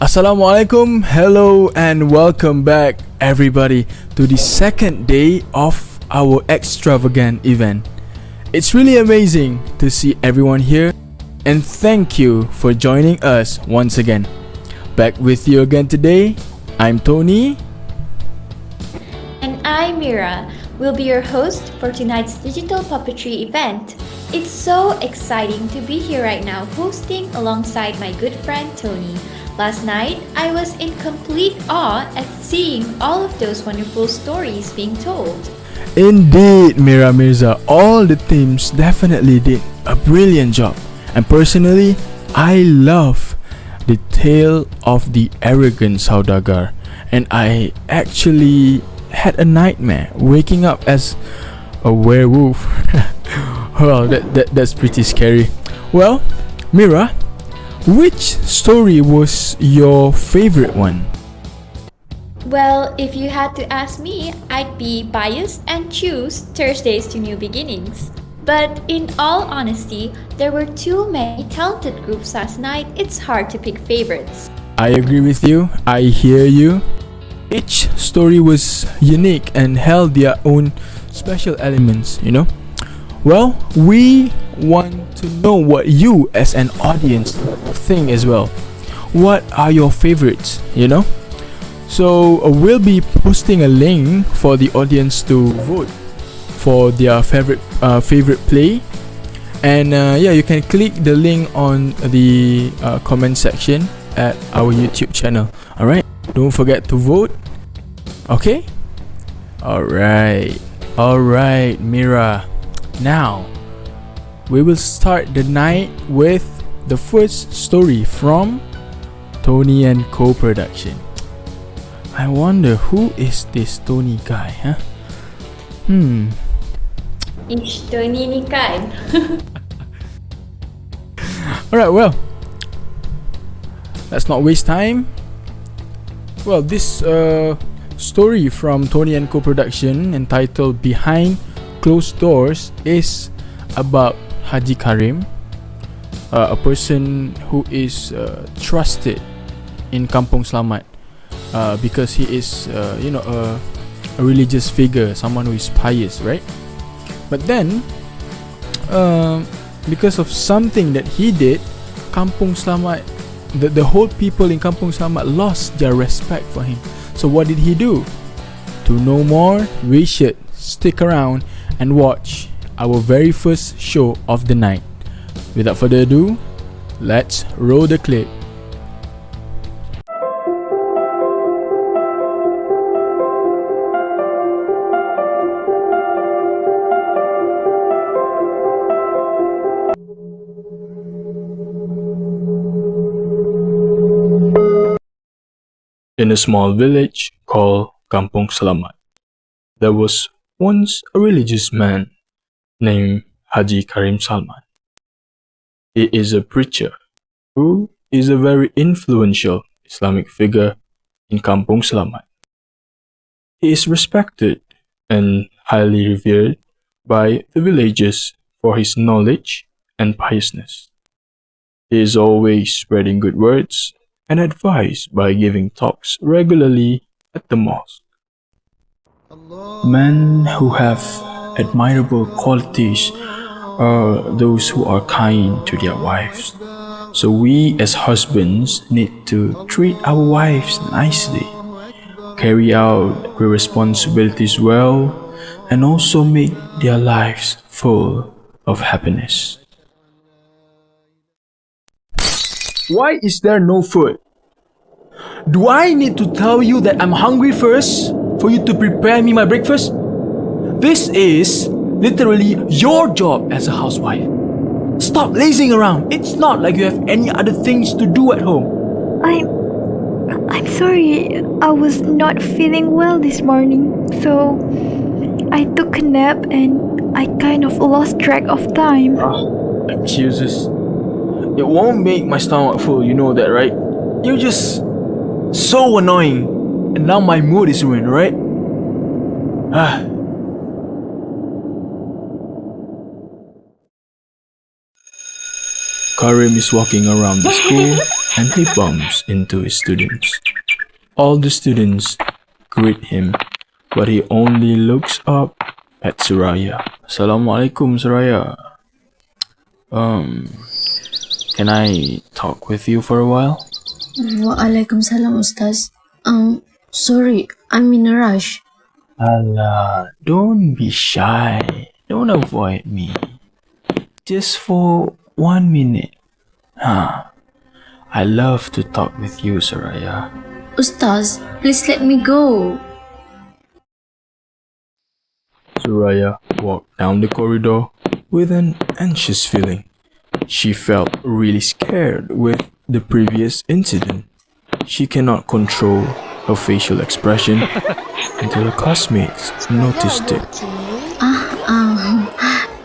Assalamualaikum, hello and welcome back everybody to the second day of our extravagant event. It's really amazing to see everyone here and thank you for joining us once again. Back with you again today, I'm Tony. And I'm Mira. We'll be your host for tonight's Digital Puppetry Event. It's so exciting to be here right now hosting alongside my good friend Tony. Last night, I was in complete awe at seeing all of those wonderful stories being told. Indeed, Mira Mirza, all the teams definitely did a brilliant job. And personally, I love the tale of the arrogant Saudagar. And I actually had a nightmare waking up as a werewolf. Well, that's pretty scary. Well, Mira, which story was your favorite one? Well, if you had to ask me, I'd be biased and choose Thursdays to New Beginnings. But in all honesty, there were too many talented groups last night, it's hard to pick favorites. I agree with you, I hear you. Each story was unique and held their own special elements, Well, we want to know what you as an audience think as well. What are your favorites, So we'll be posting a link for the audience to vote for their favorite play. And you can click the link on the comment section at our YouTube channel. Alright, don't forget to vote. Okay? Alright, Mira. Now, we will start the night with the first story from Tony and Co-Production. I wonder who is this Tony guy, huh? Ish, Tony ni kan. Alright, well, let's not waste time. Well, this story from Tony and Co-Production entitled Behind Closed Doors is about Haji Karim, a person who is trusted in Kampung Selamat because he is a religious figure, someone who is pious, right? But then because of something that he did, Kampung Selamat, the whole people in Kampung Selamat lost their respect for him. So what did he do? To know more, we should stick around and watch our very first show of the night. Without further ado, let's roll the clip. In a small village called Kampung Selamat, there was once a religious man named Haji Karim Salman. He is a preacher who is a very influential Islamic figure in Kampung Selamat. He is respected and highly revered by the villagers for his knowledge and piousness. He is always spreading good words and advice by giving talks regularly at the mosque. Men who have admirable qualities are those who are kind to their wives. So we as husbands need to treat our wives nicely, carry out their responsibilities well, and also make their lives full of happiness. Why is there no food? Do I need to tell you that I'm hungry first for you to prepare me my breakfast? This is literally your job as a housewife. Stop lazing around. It's not like you have any other things to do at home. I'm sorry. I was not feeling well this morning. So I took a nap and I kind of lost track of time. Excuses. It won't make my stomach full, you know that, right? You're just so annoying. And now my mood is ruined, right? Karim is walking around the school and he bumps into his students. All the students greet him, but he only looks up at Suraya. Assalamualaikum, Suraya. Can I talk with you for a while? Waalaikumsalam, Ustaz. Sorry, I'm in a rush. Allah, don't be shy. Don't avoid me. Just for 1 minute. I love to talk with you, Suraya. Ustaz, please let me go. Suraya walked down the corridor with an anxious feeling. She felt really scared with the previous incident. She cannot control her facial expression until her classmates noticed it.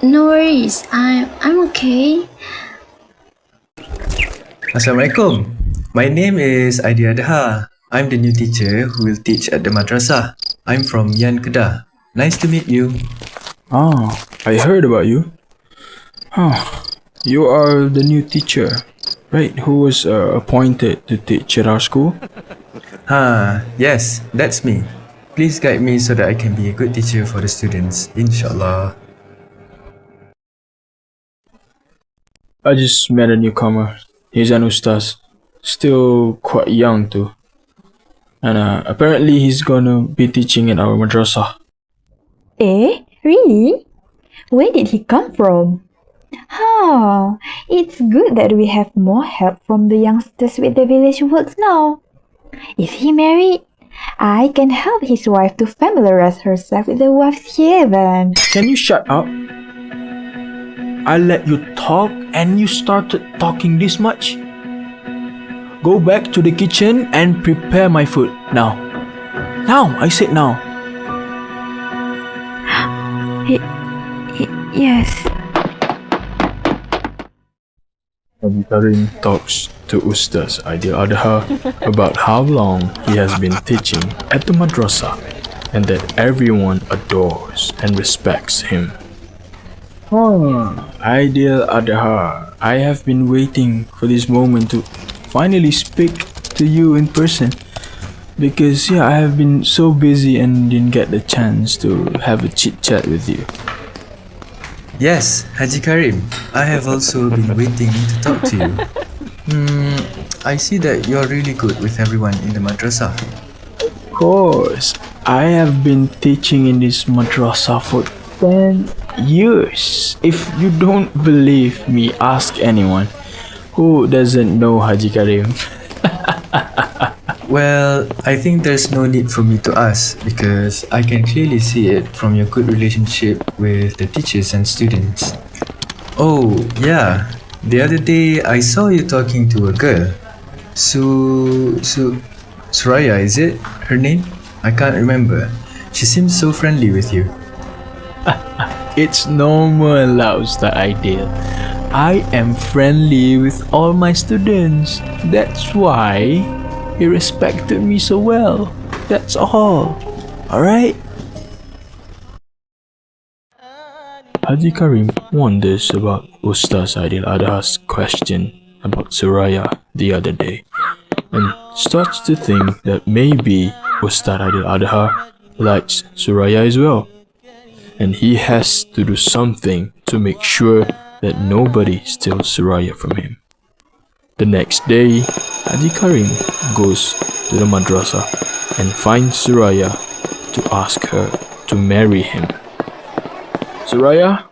No worries. I'm okay. Assalamualaikum. My name is Aidi Adha. I'm the new teacher who will teach at the madrasah. I'm from Yan Kedah. Nice to meet you. I heard about you. You are the new teacher, right? Who was appointed to teach at our school? Yes, that's me. Please guide me so that I can be a good teacher for the students, inshallah. I just met a newcomer. He's an ustaz. Still quite young too. And apparently he's gonna be teaching in our madrasah. Eh? Really? Where did he come from? It's good that we have more help from the youngsters with the village works now. Is he married? I can help his wife to familiarize herself with the wife's here then. Can you shut up? I let you talk and you started talking this much? Go back to the kitchen and prepare my food now. Now, I said now. Yes. Abu Karim talks to Ustaz Aidil Adha about how long he has been teaching at the madrasah and that everyone adores and respects him. Aidil Adha, I have been waiting for this moment to finally speak to you in person because I have been so busy and didn't get the chance to have a chit chat with you. Yes, Haji Karim. I have also been waiting to talk to you. I see that you're really good with everyone in the madrasah. Of course, I have been teaching in this madrasah for 10 years. If you don't believe me, ask anyone who doesn't know Haji Karim. Well, I think there's no need for me to ask because I can clearly see it from your good relationship with the teachers and students. Oh, yeah. The other day I saw you talking to a girl. Suraya, is it her name? I can't remember. She seems so friendly with you. It's normal, Ustaz Aidil. I am friendly with all my students. That's why he respected me so well. That's all. Alright? Haji Karim wonders about Ustaz Aidil Adha's question about Suraya the other day and starts to think that maybe Ustaz Aidil Adha likes Suraya as well. And he has to do something to make sure that nobody steals Suraya from him. The next day, Haji Karim goes to the madrasah and finds Suraya to ask her to marry him. Suraya,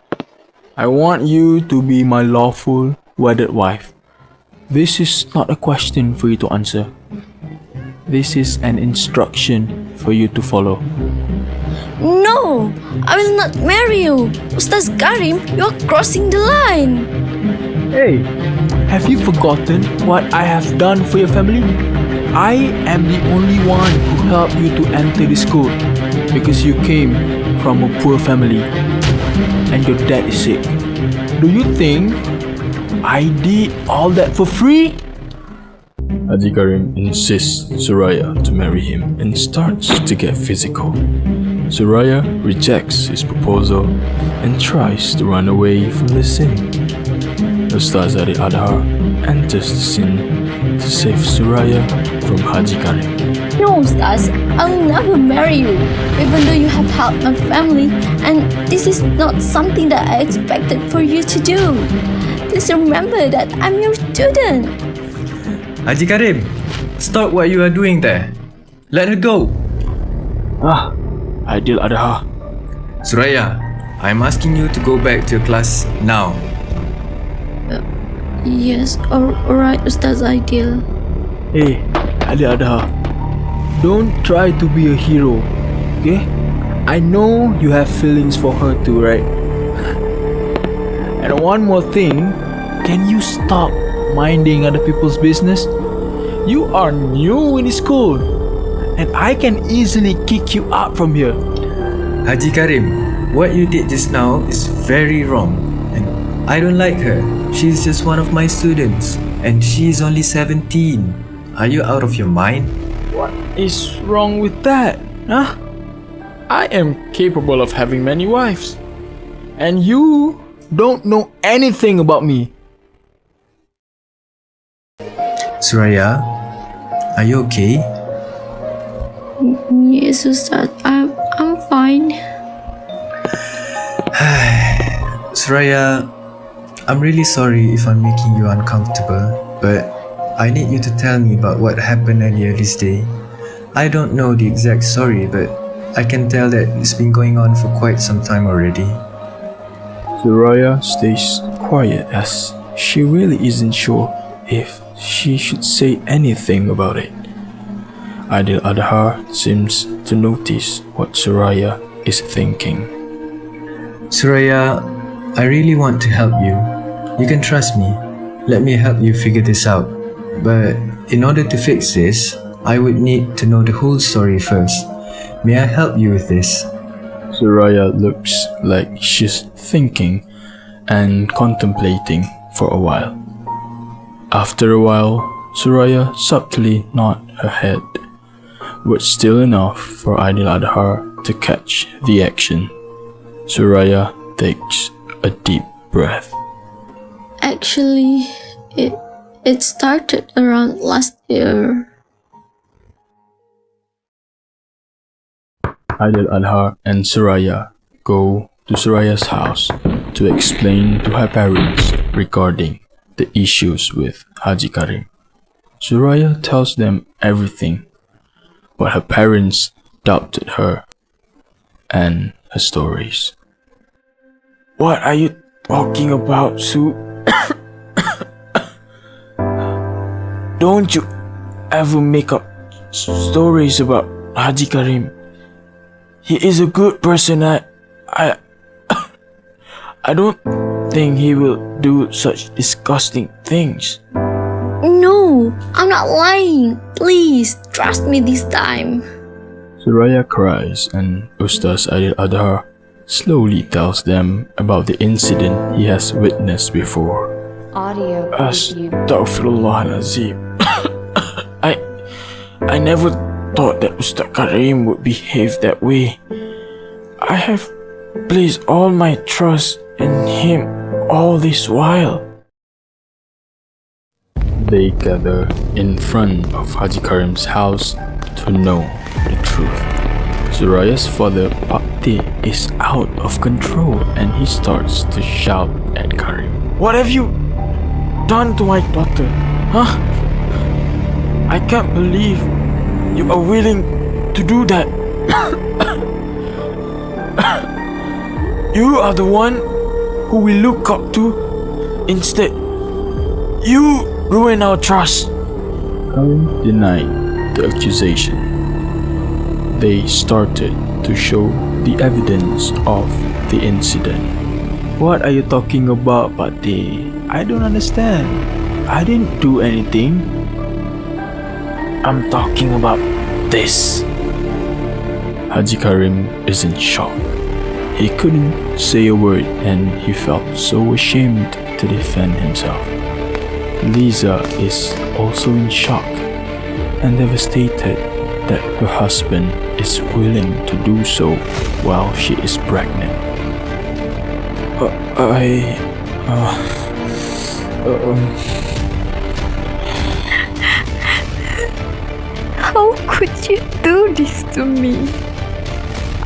I want you to be my lawful wedded wife. This is not a question for you to answer. This is an instruction for you to follow. No, I will not marry you. Ustaz Karim, you're crossing the line. Hey, have you forgotten what I have done for your family? I am the only one who helped you to enter the school because you came from a poor family and your dad is sick. Do you think I did all that for free? Haji Karim insists Suraya to marry him and starts to get physical. Suraya rejects his proposal and tries to run away from the scene. Ustaz Aidil Adha enters the scene to save Suraya from Haji Karim. No, Ustaz, I'll never marry you, even though you have helped my family, and this is not something that I expected for you to do. Please remember that I'm your student. Haji Karim, stop what you are doing there. Let her go. Aidil Adha. Suraya, I'm asking you to go back to your class now. Yes, alright, Ustaz Aidil. Hey, Aidil Adha. Don't try to be a hero, okay? I know you have feelings for her too, right? And one more thing, can you stop minding other people's business? You are new in school, and I can easily kick you out from here. Haji Karim, what you did just now is very wrong, and I don't like her. She's just one of my students, and she's only 17. Are you out of your mind? What is wrong with that? Huh? I am capable of having many wives, and you don't know anything about me. Suraya, are you okay? Yes, Ustaz, I'm fine. Suraya, I'm really sorry if I'm making you uncomfortable, but I need you to tell me about what happened earlier this day. I don't know the exact story, but I can tell that it's been going on for quite some time already. Suraya stays quiet as she really isn't sure if she should say anything about it. Aidil Adha seems to notice what Suraya is thinking. Suraya, I really want to help you. You can trust me. Let me help you figure this out. But in order to fix this, I would need to know the whole story first. May I help you with this? Suraya looks like she's thinking and contemplating for a while. After a while, Suraya subtly nods her head, but still enough for Aidil Adha to catch the action. Suraya takes a deep breath. Actually, it started around last year. Aidil Adha and Suraya go to Suraya's house to explain to her parents regarding the issues with Haji Karim. Suraya tells them everything, but her parents doubted her and her stories. What are you talking about, Su? Don't you ever make up stories about Haji Karim. He is a good person. I don't think he will do such disgusting things. No, I'm not lying. Please, trust me this time. Suraya cries and Ustaz Aidil Adha slowly tells them about the incident he has witnessed before. Audio preview. Astaghfirullahalazim. I never thought that Ustaz Karim would behave that way. I have placed all my trust in him all this while. They gather in front of Haji Karim's house to know the truth. Suraya's father, Pakti, is out of control and he starts to shout at Karim. What have you done to my daughter? Huh? I can't believe you are willing to do that. You are the one who we look up to. Instead, you ruin our trust. Karim denied the accusation. They started to show the evidence of the incident. What are you talking about, Pati? I don't understand. I didn't do anything. I'm talking about this. Haji Karim is in shock. He couldn't say a word and he felt so ashamed to defend himself. Lisa is also in shock and devastated that her husband is willing to do so while she is pregnant. could you do this to me?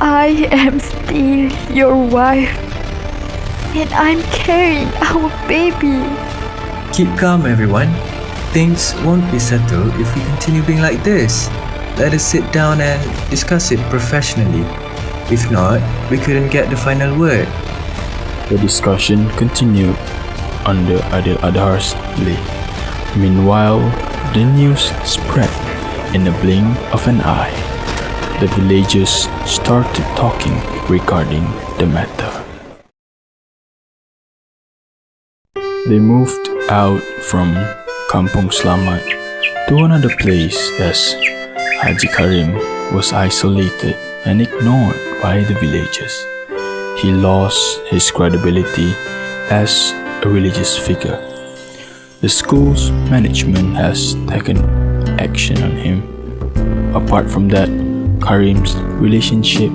I am still your wife, and I'm carrying our baby. Keep calm, everyone. Things won't be settled if we continue being like this. Let us sit down and discuss it professionally. If not, we couldn't get the final word. The discussion continued under Adil Adhar's lead. Meanwhile, the news spread in the blink of an eye. The villagers started talking regarding the matter. They moved out from Kampung Slamat to another place as Haji Karim was isolated and ignored by the villagers. He lost his credibility as a religious figure. The school's management has taken action on him. Apart from that, Karim's relationship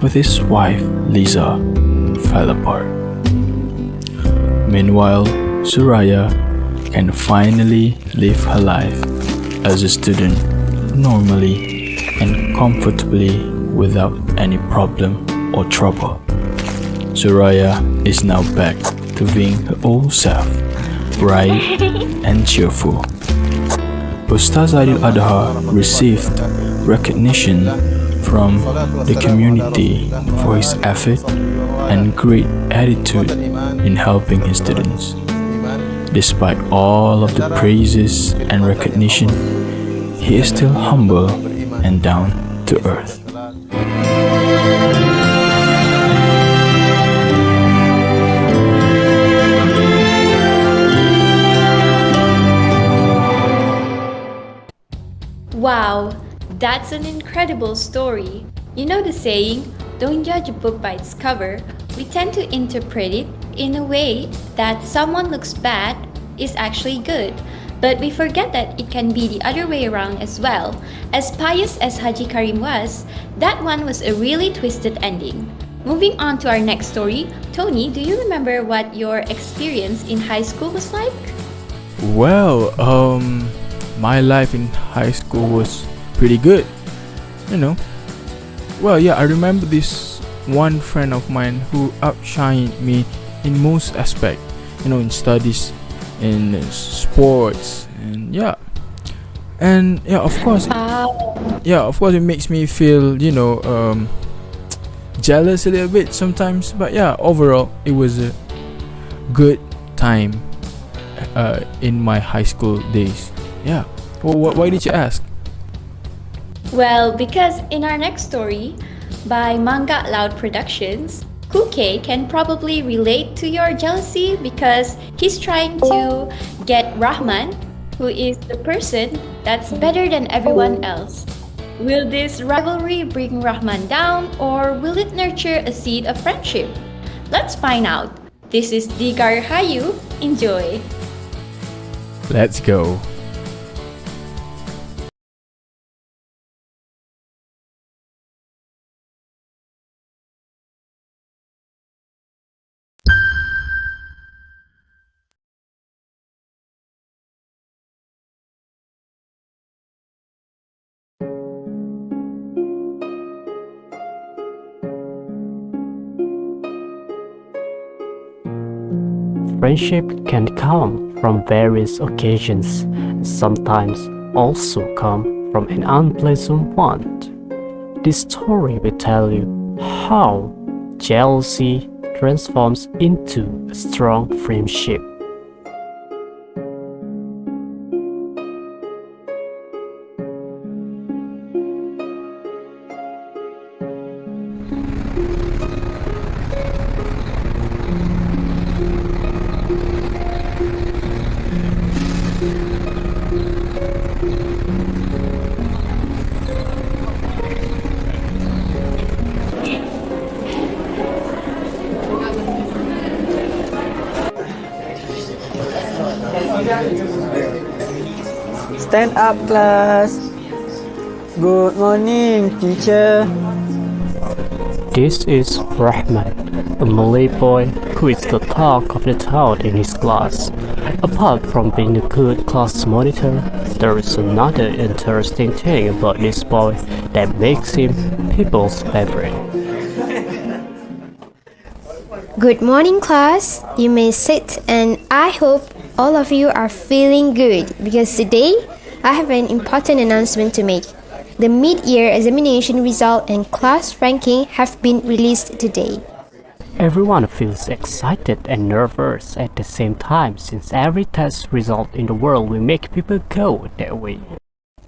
with his wife Lisa fell apart. Meanwhile, Suraya can finally live her life as a student normally and comfortably without any problem or trouble. Suraya is now back to being her old self, bright and cheerful. Ustaz Adil Adha received recognition from the community for his effort and great attitude in helping his students. Despite all of the praises and recognition, he is still humble and down to earth. Wow, that's an incredible story. You know the saying, don't judge a book by its cover. We tend to interpret it in a way that someone looks bad is actually good. But we forget that it can be the other way around as well. As pious as Haji Karim was, that one was a really twisted ending. Moving on to our next story, Tony, do you remember what your experience in high school was like? Well, my life in high school was pretty good, you know. Well, yeah, I remember this one friend of mine who outshined me in most aspects, in studies, in sports, and of course, it makes me feel, jealous a little bit sometimes. But yeah, overall, it was a good time in my high school days. Yeah. Well, why did you ask? Well, because in our next story, by Manga Loud Productions, Kuke can probably relate to your jealousy because he's trying to get Rahman, who is the person that's better than everyone else. Will this rivalry bring Rahman down, or will it nurture a seed of friendship? Let's find out. This is Digar Hayu. Enjoy. Let's go. Friendship can come from various occasions and sometimes also come from an unpleasant one. This story will tell you how jealousy transforms into a strong friendship. Stand up, class. Good morning, teacher. This is Rahman, a Malay boy who is the talk of the town in his class Apart from being a good class monitor, there is another interesting thing about this boy that makes him people's favorite. Good morning, class. You may sit, and I hope all of you are feeling good because today I have an important announcement to make. The mid-year examination result and class ranking have been released today. Everyone feels excited and nervous at the same time since every test result in the world will make people go that way.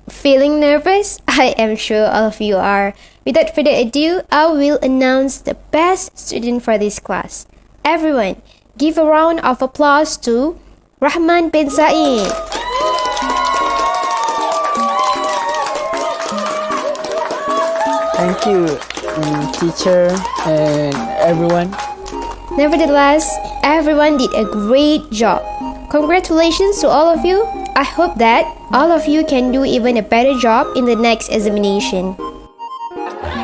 Feeling nervous? I am sure all of you are. Without further ado, I will announce the best student for this class. Everyone, give a round of applause to Rahman bin Said. Thank you, teacher and everyone. Nevertheless, everyone did a great job. Congratulations to all of you. I hope that all of you can do even a better job in the next examination.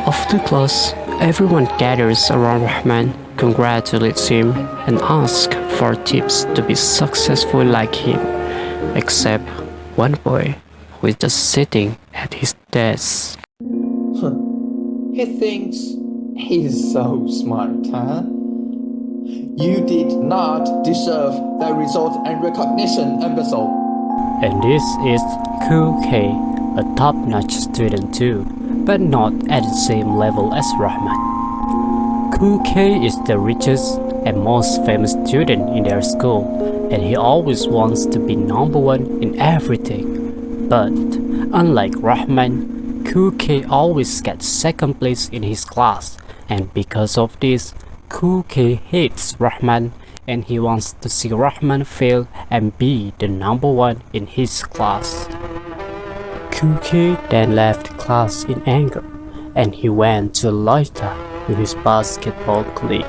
After class, everyone gathers around Rahman, congratulates him, and asks for tips to be successful like him, except one boy who is just sitting at his desk. He thinks he's so smart, huh? You did not deserve that result and recognition, imbecile. And this is Cool K, a top-notch student too, but not at the same level as Rahman. Cool K is the richest and most famous student in their school, and he always wants to be number one in everything. But unlike Rahman, Cool K always gets second place in his class, and because of this, Cool K hates Rahman and he wants to see Rahman fail and be the number one in his class. Cool K then left class in anger and he went to loiter with his basketball clique.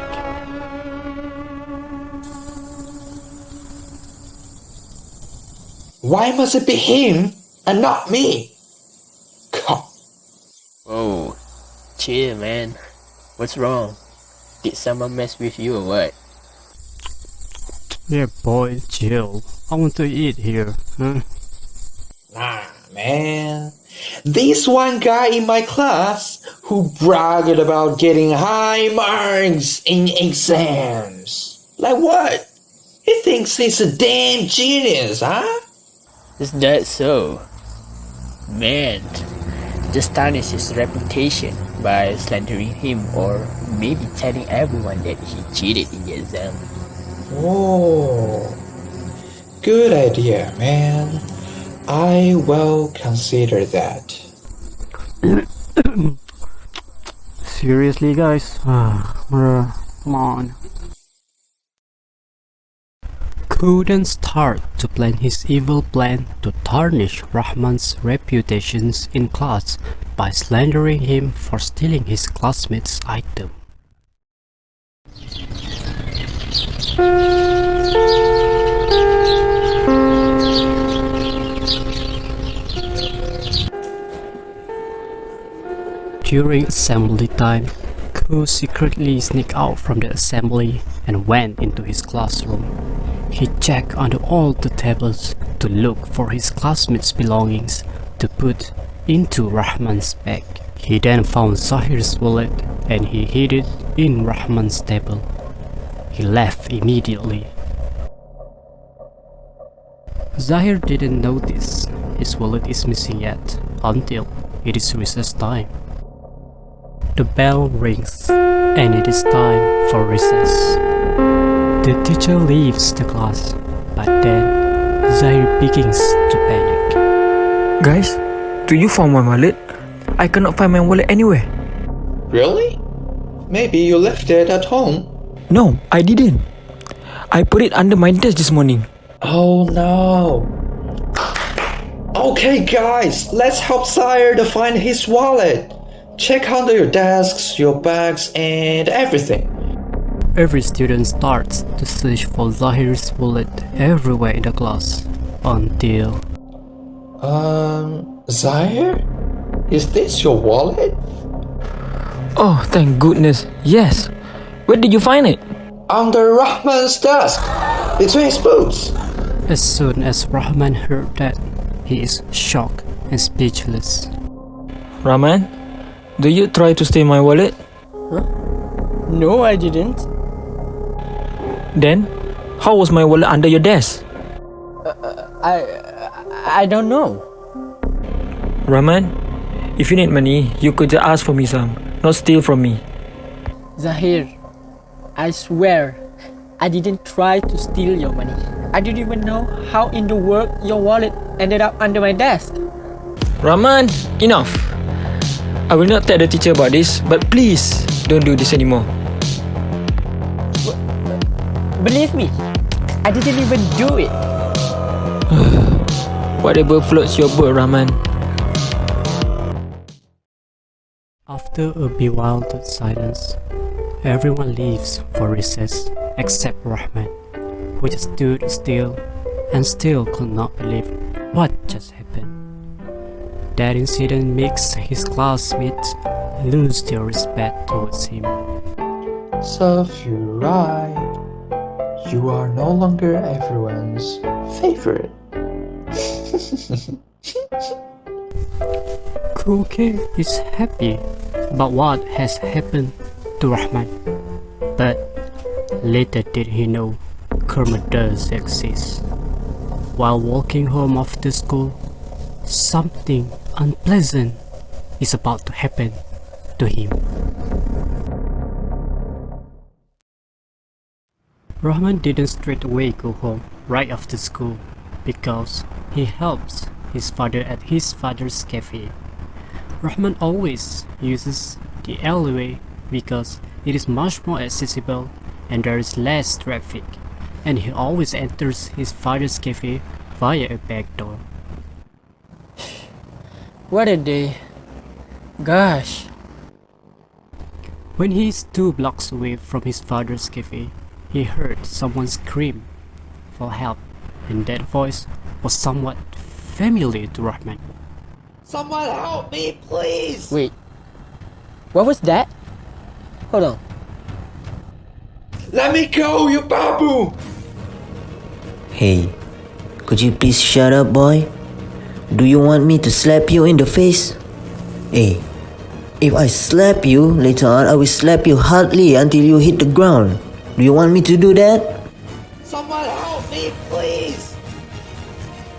Why must it be him and not me? God. Oh, chill, man. What's wrong? Did someone mess with you or what? Yeah, boy, chill. I want to eat here. Huh? Nah, man. This one guy in my class who bragged about getting high marks in exams. Like what? He thinks he's a damn genius, huh? Is that so? Man, just tarnish his reputation by slandering him or maybe telling everyone that he cheated in the exam. Oh, good idea, man. I will consider that. Seriously, guys? Come on. Couldn't start to plan his evil plan to tarnish Rahman's reputations in class by slandering him for stealing his classmates' item. During assembly time, Ko secretly sneaked out from the assembly and went into his classroom. He checked under all the tables to look for his classmates' belongings to put into Rahman's bag. He then found Zahir's wallet and he hid it in Rahman's table. He left immediately. Zahir didn't notice his wallet is missing yet until it is recess time. The bell rings and it is time for recess. The teacher leaves the class, but then Zahir begins to panic. Guys, do you find my wallet? I cannot find my wallet anywhere. Really? Maybe you left it at home. No, I didn't. I put it under my desk this morning. Oh no. Okay guys, let's help Sire to find his wallet. Check under your desks, your bags and everything. Every student starts to search for Zahir's wallet everywhere in the class until... Zahir? Is this your wallet? Oh, thank goodness. Yes. Where did you find it? Under Rahman's desk, between his boots. As soon as Rahman heard that, he is shocked and speechless. Rahman, do you try to steal my wallet? Huh? No, I didn't. Then, how was my wallet under your desk? I don't know. Rahman, if you need money, you could just ask for me some, not steal from me. Zahir, I swear, I didn't try to steal your money. I didn't even know how in the world your wallet ended up under my desk. Rahman, enough. I will not tell the teacher about this, but please don't do this anymore. Believe me, I didn't even do it. Whatever floats your boat, Rahman. After a bewildered silence, everyone leaves for recess except Rahman, who just stood still and still could not believe what just happened. That incident makes his classmates lose their respect towards him. Serve you right. You are no longer everyone's favorite. Cool K is happy about what has happened to Rahman, but little did he know karma does exist. While walking home after school, something unpleasant is about to happen to him. Rahman didn't straight away go home right after school because he helps his father at his father's cafe. Rahman always uses the alleyway because it is much more accessible and there is less traffic, and he always enters his father's cafe via a back door. What a day. Gosh. When he is 2 blocks away from his father's cafe, he heard someone scream for help, and that voice was somewhat familiar to Rahman. Someone help me, please! Wait. What was that? Hold on. Let me go, you babu! Hey, could you please shut up, boy? Do you want me to slap you in the face? Hey, if I slap you, later on I will slap you hardly until you hit the ground. Do you want me to do that? Someone help me, please!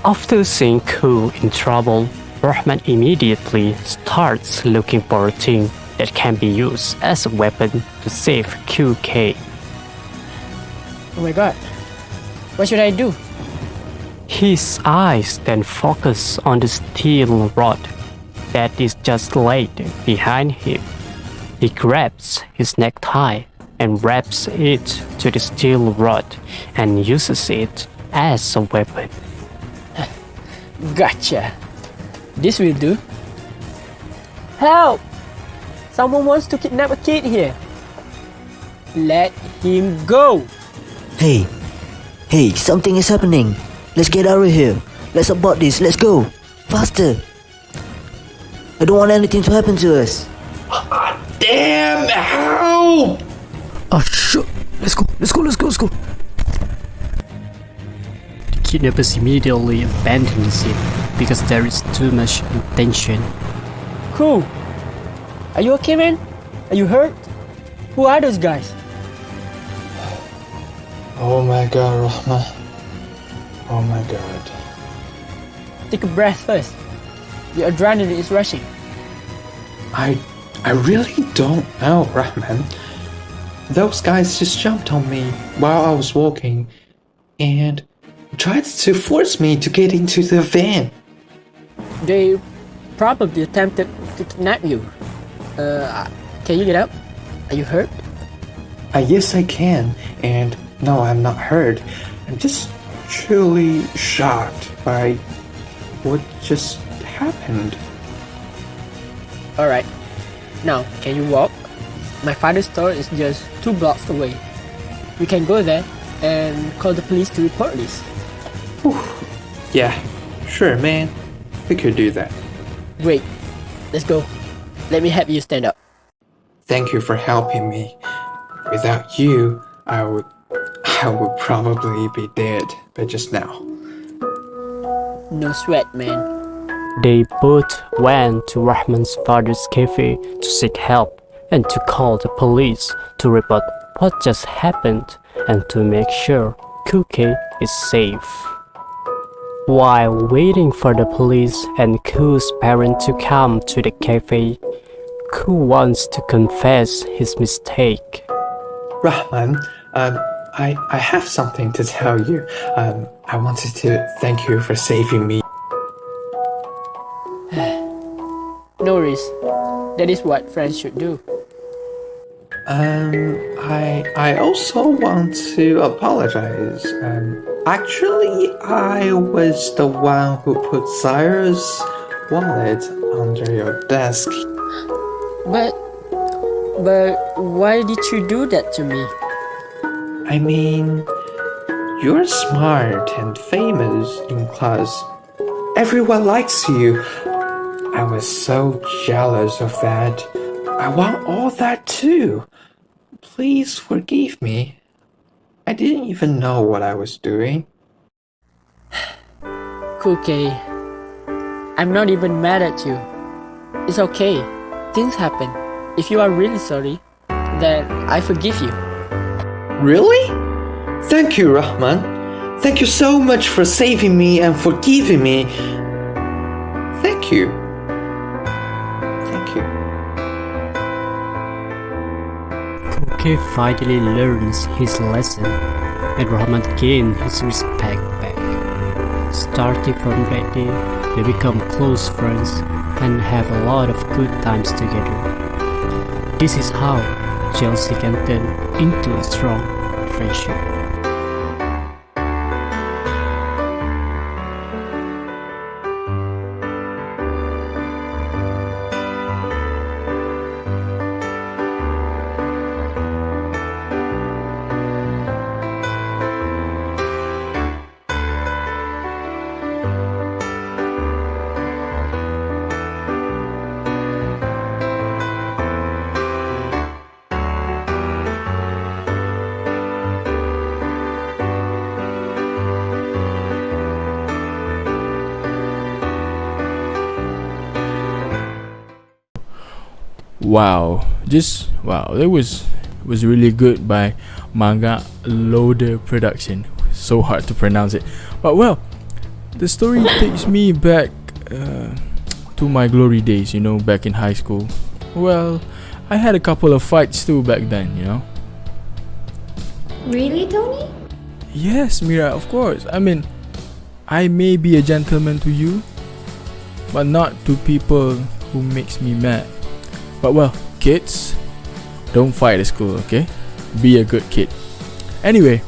After seeing Ku in trouble, Rahman immediately starts looking for a thing that can be used as a weapon to save QK. Oh my god. What should I do? His eyes then focus on the steel rod that is just laid behind him. He grabs his necktie and wraps it to the steel rod and uses it as a weapon. Gotcha. This will do. Help! Someone wants to kidnap a kid here. Let him go. Hey, something is happening. Let's get out of here. Let's abort this. Let's go. Faster. I don't want anything to happen to us. Damn, help! Oh, shit. Let's go. The kidnappers immediately abandons him because there is too much tension. Cool. Are you okay, man? Are you hurt? Who are those guys? Oh my god, Rahma. Oh my god. Take a breath first. Your adrenaline is rushing. I really don't know, Rahman. Those guys just jumped on me while I was walking and tried to force me to get into the van. They probably attempted to kidnap you. Can you get up? Are you hurt? Yes, I can. And no, I'm not hurt. I'm just truly shocked by what just happened. Alright. Now, can you walk? My father's store is just 2 blocks away. We can go there and call the police to report this. Whew. Yeah, sure, man. We could do that. Great. Let's go. Let me help you stand up. Thank you for helping me. Without you, I would probably be dead by just now. No sweat, man. They both went to Rahman's father's cafe to seek help and to call the police to report what just happened and to make sure Kuke is safe. While waiting for the police and Ku's parents to come to the cafe, Ku wants to confess his mistake. Rahman, I have something to tell you. I wanted to thank you for saving me. No worries. That is what friends should do. I also want to apologize. Actually, I was the one who put Cyrus' wallet under your desk. But why did you do that to me? I mean, you're smart and famous in class. Everyone likes you. I was so jealous of that. I want all that too. Please forgive me. I didn't even know what I was doing. Kuke, I'm not even mad at you. It's okay. Things happen. If you are really sorry, then I forgive you. Really? Thank you, Rahman. Thank you so much for saving me and forgiving me. Thank you. Thank you. Kuke finally learns his lesson and Rahman gains his respect back. Starting from that day, they become close friends and have a lot of good times together. This is how jealousy can turn into a strong friendship. Wow, that was really good by Manga Loader Production. So hard to pronounce it, but well, the story takes me back to my glory days, back in high school. Well, I had a couple of fights too back then. Really, Tony? Yes, Mira, of course. I mean, I may be a gentleman to you, but not to people who makes me mad. But well, kids, don't fight at school, okay? Be a good kid. Anyway,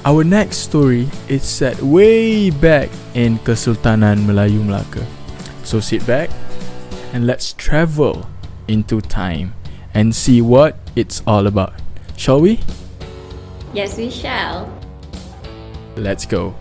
our next story is set way back in Kesultanan Melayu Melaka. So sit back and let's travel into time and see what it's all about. Shall we? Yes, we shall. Let's go.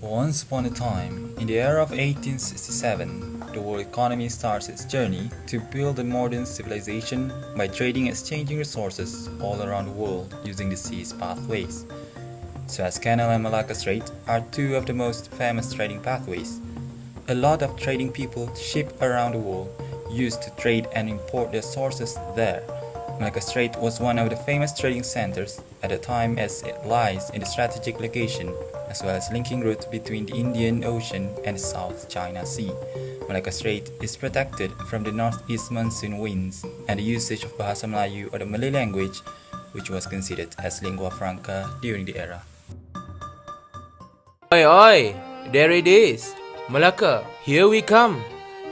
Once upon a time, in the era of 1867, the world economy starts its journey to build a modern civilization by trading and exchanging resources all around the world using the sea's pathways. Suez Canal and Malacca Strait are two of the most famous trading pathways. A lot of trading people ship around the world used to trade and import their sources there. Malacca Strait was one of the famous trading centers at the time as it lies in the strategic location as well as linking route between the Indian Ocean and the South China Sea. Malacca Strait is protected from the northeast monsoon winds and the usage of Bahasa Melayu or the Malay language, which was considered as lingua franca during the era. Oi, oi! There it is! Malacca, here we come!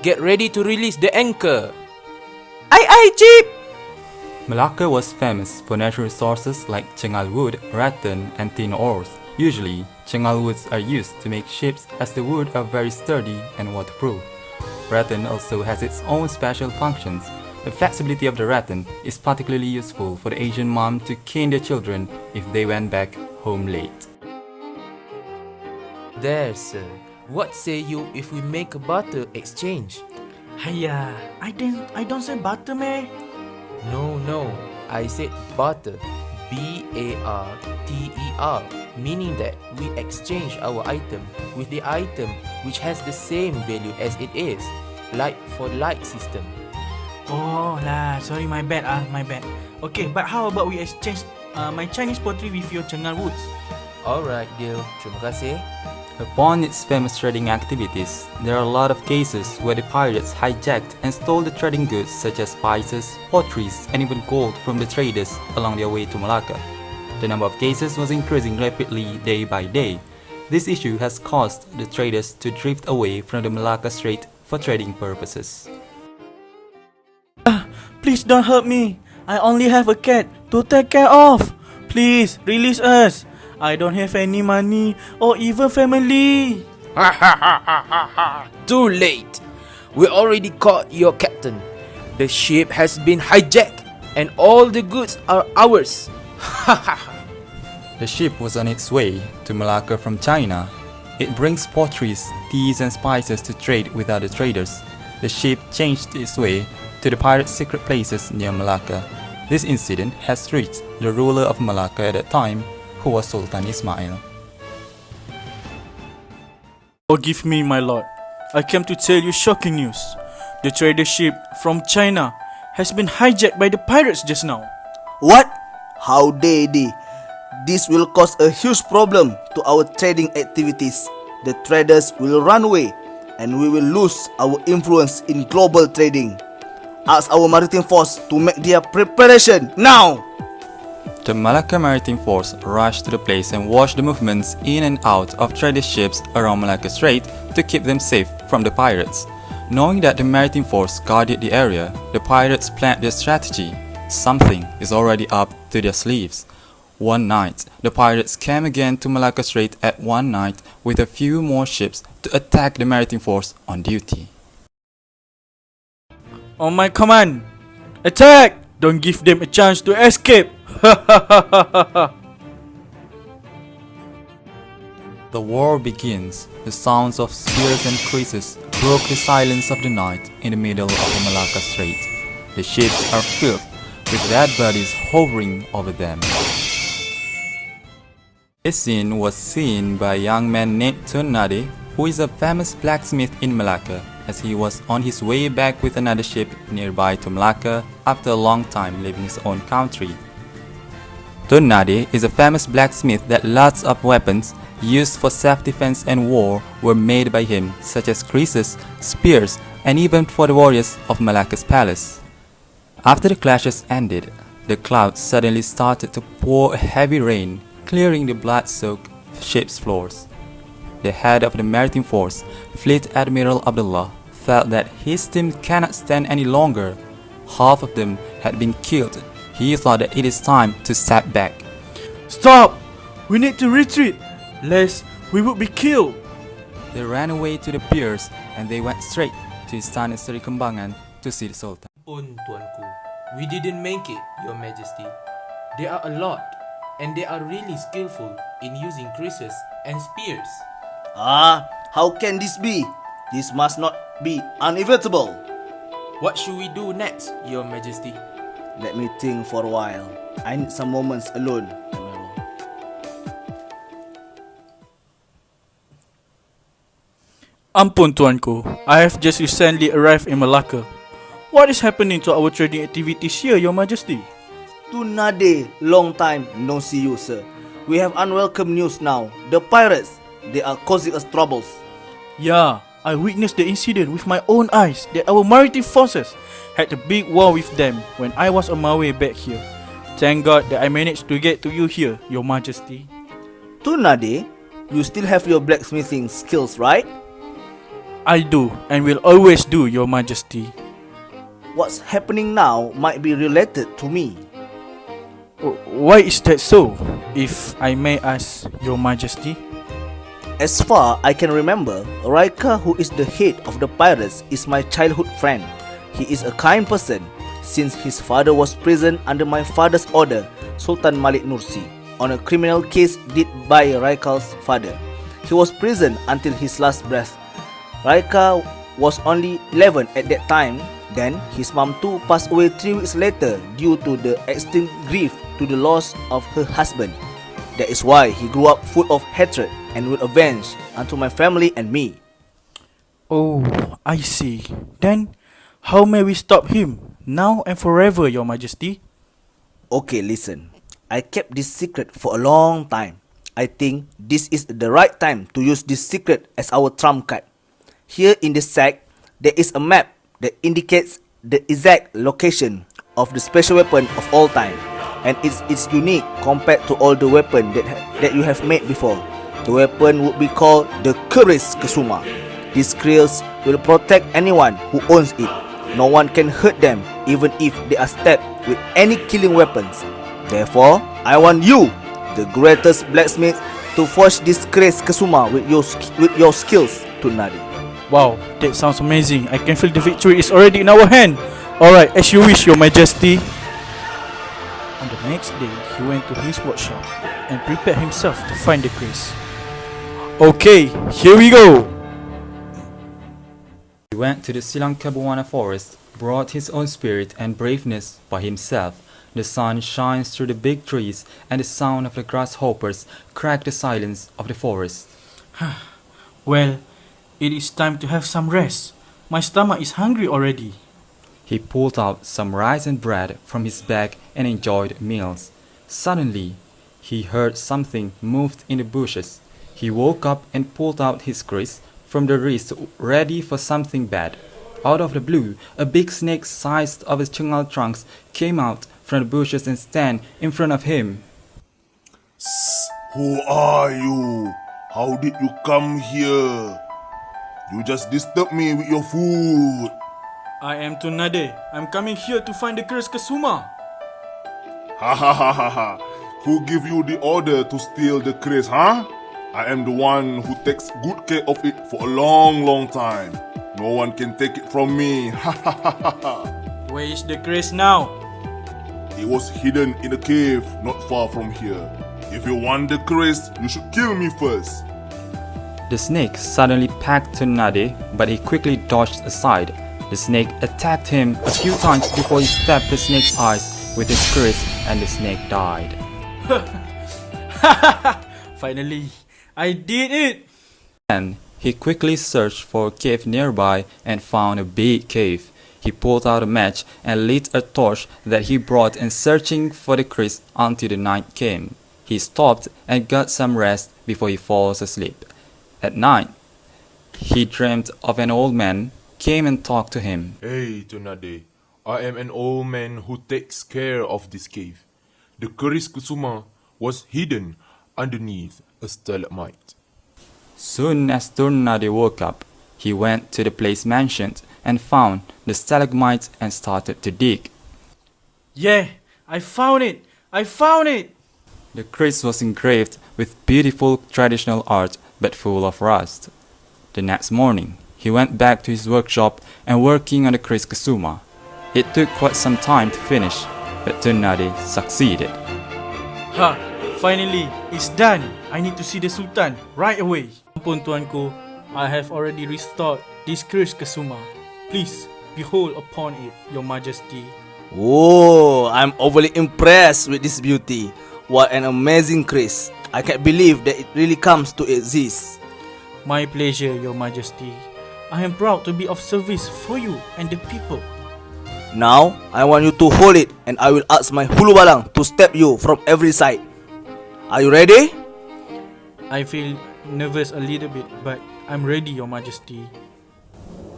Get ready to release the anchor! Aye, Jeep! Malacca was famous for natural resources like chengal wood, rattan, and tin ores. Usually, chengal woods are used to make ships as the wood are very sturdy and waterproof. Rattan also has its own special functions. The flexibility of the rattan is particularly useful for the Asian mom to cane their children if they went back home late. There, sir. What say you if we make a barter exchange? Hiya, I don't say butter, meh? No. I said barter. B-A-R-T-E-R, meaning that we exchange our item with the item which has the same value as it is, like for like system. Oh lah, sorry, my bad my bad. Okay, but how about we exchange my Chinese pottery with your Chengal woods? Alright, deal. Terima kasih. Upon its famous trading activities, there are a lot of cases where the pirates hijacked and stole the trading goods such as spices, potteries, and even gold from the traders along their way to Malacca. The number of cases was increasing rapidly day by day. This issue has caused the traders to drift away from the Malacca Strait for trading purposes. Please don't hurt me. I only have a cat to take care of. Please release us. I don't have any money or even family. Too late. We already caught your captain. The ship has been hijacked and all the goods are ours. The ship was on its way to Malacca from China. It brings potteries, teas and spices to trade with other traders. The ship changed its way to the pirates' secret places near Malacca. This incident has reached the ruler of Malacca at that time, who was Sultan Ismail. Forgive me, my lord. I came to tell you shocking news. The trader ship from China has been hijacked by the pirates just now. What? How dare they? This will cause a huge problem to our trading activities. The traders will run away and we will lose our influence in global trading. Ask our maritime force to make their preparation now. The Malacca Maritime Force rushed to the place and watched the movements in and out of trader ships around Malacca Strait to keep them safe from the pirates. Knowing that the Maritime Force guarded the area, the pirates planned their strategy. Something is already up to their sleeves. One night, the pirates came again to Malacca Strait at one night with a few more ships to attack the Maritime Force on duty. On my command, attack! Don't give them a chance to escape. The war begins. The sounds of spears and creeses broke the silence of the night in the middle of the Malacca Strait. The ships are filled with dead bodies hovering over them. This scene was seen by a young man named Turnade, who is a famous blacksmith in Malacca, as he was on his way back with another ship nearby to Malacca after a long time leaving his own country. Turnade is a famous blacksmith that lots of weapons used for self-defense and war were made by him, such as creeses, spears, and even for the warriors of Malacca's palace. After the clashes ended, the clouds suddenly started to pour a heavy rain, clearing the blood-soaked ship's floors. The head of the Maritime Force, Fleet Admiral Abdullah, felt that his team cannot stand any longer. Half of them had been killed. He thought that it is time to step back. Stop! We need to retreat, lest we would be killed. They ran away to the piers and they went straight to Istana Seri Kembangan to see the Sultan. Pun Tuanku, we didn't make it, Your Majesty. There are a lot, and they are really skillful in using creeses and spears. How can this be? This must not be inevitable. What should we do next, Your Majesty? Let me think for a while. I need some moments alone, Admiral. Ampun Tuanku, I have just recently arrived in Malacca. What is happening to our trading activities here, Your Majesty? Turnade, long time no see you, sir. We have unwelcome news now. The pirates, they are causing us troubles. Yeah, I witnessed the incident with my own eyes that our maritime forces had a big war with them when I was on my way back here. Thank God that I managed to get to you here, Your Majesty. Turnade, you still have your blacksmithing skills, right? I do and will always do, Your Majesty. What's happening now might be related to me. Why is that so, if I may ask, Your Majesty? As far I can remember, Raika, who is the head of the pirates, is my childhood friend. He is a kind person, since his father was prisoned under my father's order, Sultan Malik Nursi, on a criminal case did by Raika's father. He was prisoned until his last breath. Raika was only 11 at that time. Then his mom too passed away 3 weeks later due to the extreme grief to the loss of her husband. That is why he grew up full of hatred and will avenge unto my family and me. Oh, I see. Then, how may we stop him, now and forever, Your Majesty? Okay, listen. I kept this secret for a long time. I think this is the right time to use this secret as our trump card. Here in the sack, there is a map that indicates the exact location of the special weapon of all time, and it's unique compared to all the weapons that you have made before. The weapon would be called the Keris Kesuma. This Keris will protect anyone who owns it. No one can hurt them even if they are stabbed with any killing weapons. Therefore, I want you, the greatest blacksmith, to forge this Keris Kesuma with your skills, Tunadi. Wow, that sounds amazing. I can feel the victory is already in our hand. Alright, as you wish, Your Majesty. On the next day, he went to his workshop and prepared himself to find the Keris. Okay, here we go. He went to the Silangkabuana forest, brought his own spirit and braveness by himself. The sun shines through the big trees, and the sound of the grasshoppers cracked the silence of the forest. Well, it is time to have some rest. My stomach is hungry already. He pulled out some rice and bread from his bag and enjoyed meals. Suddenly, he heard something moved in the bushes. He woke up and pulled out his Keris from the wrist, ready for something bad. Out of the blue, a big snake sized of his chungal trunks came out from the bushes and stand in front of him. Who are you? How did you come here? You just disturbed me with your food. I am Tunade. I'm coming here to find the Keris Kesuma. Ha ha ha ha ha. Who gave you the order to steal the Keris, huh? I am the one who takes good care of it for a long time. No one can take it from me. Ha ha ha ha ha. Where is the Keris now? It was hidden in a cave not far from here. If you want the Keris, you should kill me first. The snake suddenly pecked Tunade, but he quickly dodged aside. The snake attacked him a few times before he stabbed the snake's eyes with his Keris, and the snake died. Finally, I did it! Then he quickly searched for a cave nearby and found a big cave. He pulled out a match and lit a torch that he brought in searching for the Keris until the night came. He stopped and got some rest before he falls asleep. At night, he dreamt of an old man came and talked to him. Hey, Tunade, I am an old man who takes care of this cave. The Keris Kesuma was hidden underneath a stalagmite. Soon as Tunade woke up, he went to the place mentioned and found the stalagmite and started to dig. Yeah, I found it! I found it! The Keris was engraved with beautiful traditional art but full of rust. The next morning, he went back to his workshop and working on the Keris Kesuma. It took quite some time to finish, but Tunade succeeded. Ha! Finally, it's done! I need to see the Sultan right away. Ampun Tuanku, I have already restored this Keris Kesuma. Please, behold upon it, Your Majesty. Oh, I'm overly impressed with this beauty. What an amazing Keris. I can't believe that it really comes to exist. My pleasure, Your Majesty. I am proud to be of service for you and the people. Now, I want you to hold it and I will ask my hulu balang to stab you from every side. Are you ready? I feel nervous a little bit, but I'm ready, Your Majesty.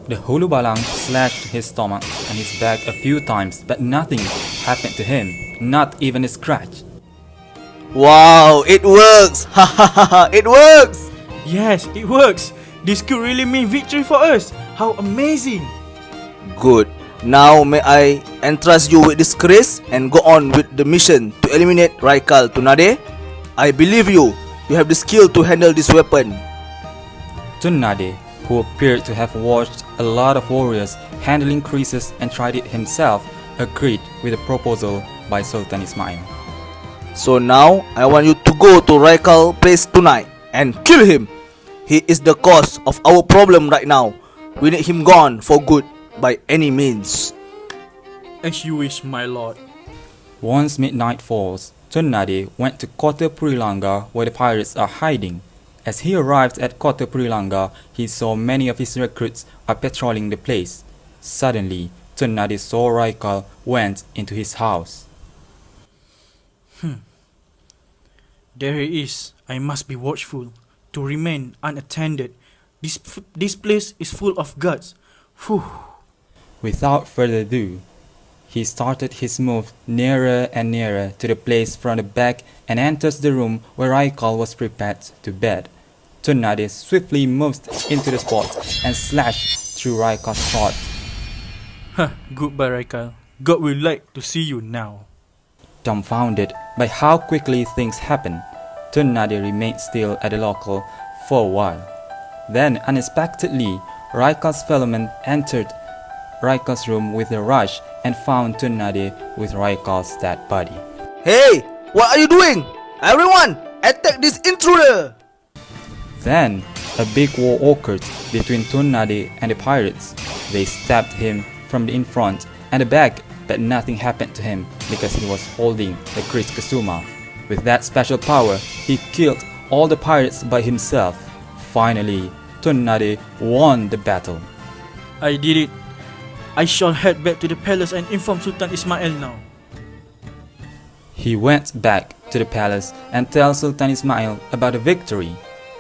The hulu balang slashed his stomach and his back a few times, but nothing happened to him, not even a scratch. Wow, it works! Ha ha ha ha, it works! Yes, it works! This could really mean victory for us! How amazing! Good. Now may I entrust you with this Keris and go on with the mission to eliminate Raikal Tunade? I believe you. You have the skill to handle this weapon. Tunade, who appeared to have watched a lot of warriors handling Kerises and tried it himself, agreed with the proposal by Sultan Ismail. So now, I want you to go to Raikal place tonight and kill him. He is the cause of our problem right now. We need him gone for good. by any means. As you wish, my lord. Once midnight falls, Tun went to Kota Purilanga where the pirates are hiding. As he arrived at Kota Purilanga, he saw many of his recruits are patrolling the place. Suddenly, Tun saw Raikal went into his house. There he is. I must be watchful, to remain unattended. This place is full of guards. Whew. Without further ado, he started his move nearer and nearer to the place from the back and enters the room where Raikal was prepared to bed. Tun swiftly moved into the spot and slashed through Raikal's throat. Goodbye, Raikal. God will like to see you now. Dumbfounded by how quickly things happened, Tun remained still at the local for a while. Then, unexpectedly, Raikal's fellowmen entered Raikal's room with a rush and found Tun with Raikal's dead body. Hey, what are you doing? Everyone, attack this intruder! Then, a big war occurred between Tun and the pirates. They stabbed him from the in front and the back, but nothing happened to him because he was holding the Chris Kasuma. With that special power, he killed all the pirates by himself. Finally, Tun won the battle. I did it. I shall head back to the palace and inform Sultan Ismail now. He went back to the palace and told Sultan Ismail about the victory.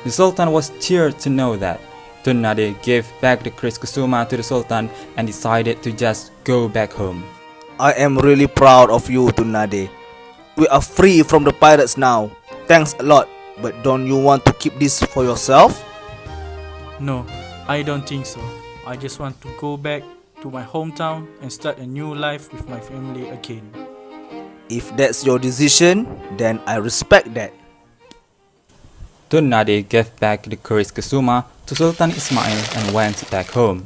The Sultan was cheered to know that. Tun gave back the Chris Kasuma to the Sultan and decided to just go back home. I am really proud of you, Tun. We are free from the pirates now. Thanks a lot. But don't you want to keep this for yourself? No, I don't think so. I just want to go back to my hometown and start a new life with my family again. If that's your decision, then I respect that. Tun gave back the Chris Kasuma to Sultan Ismail and went back home.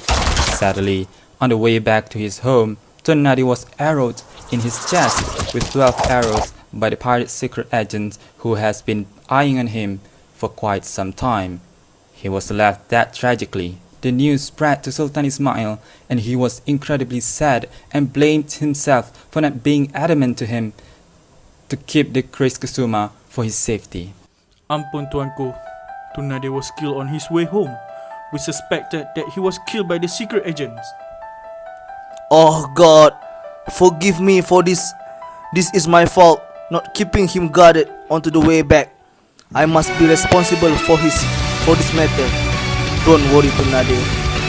Sadly, on the way back to his home, Tun was arrowed in his chest with 12 arrows by the pirate secret agent who has been eyeing on him for quite some time. He was left dead tragically. The news spread to Sultan Ismail and he was incredibly sad and blamed himself for not being adamant to him to keep the Chris Kasuma for his safety. Ampun tuanku, Tun was killed on his way home. We suspected that he was killed by the secret agents. Oh God, forgive me for this. This is my fault, not keeping him guarded onto the way back. I must be responsible for this matter. Don't worry, Tun.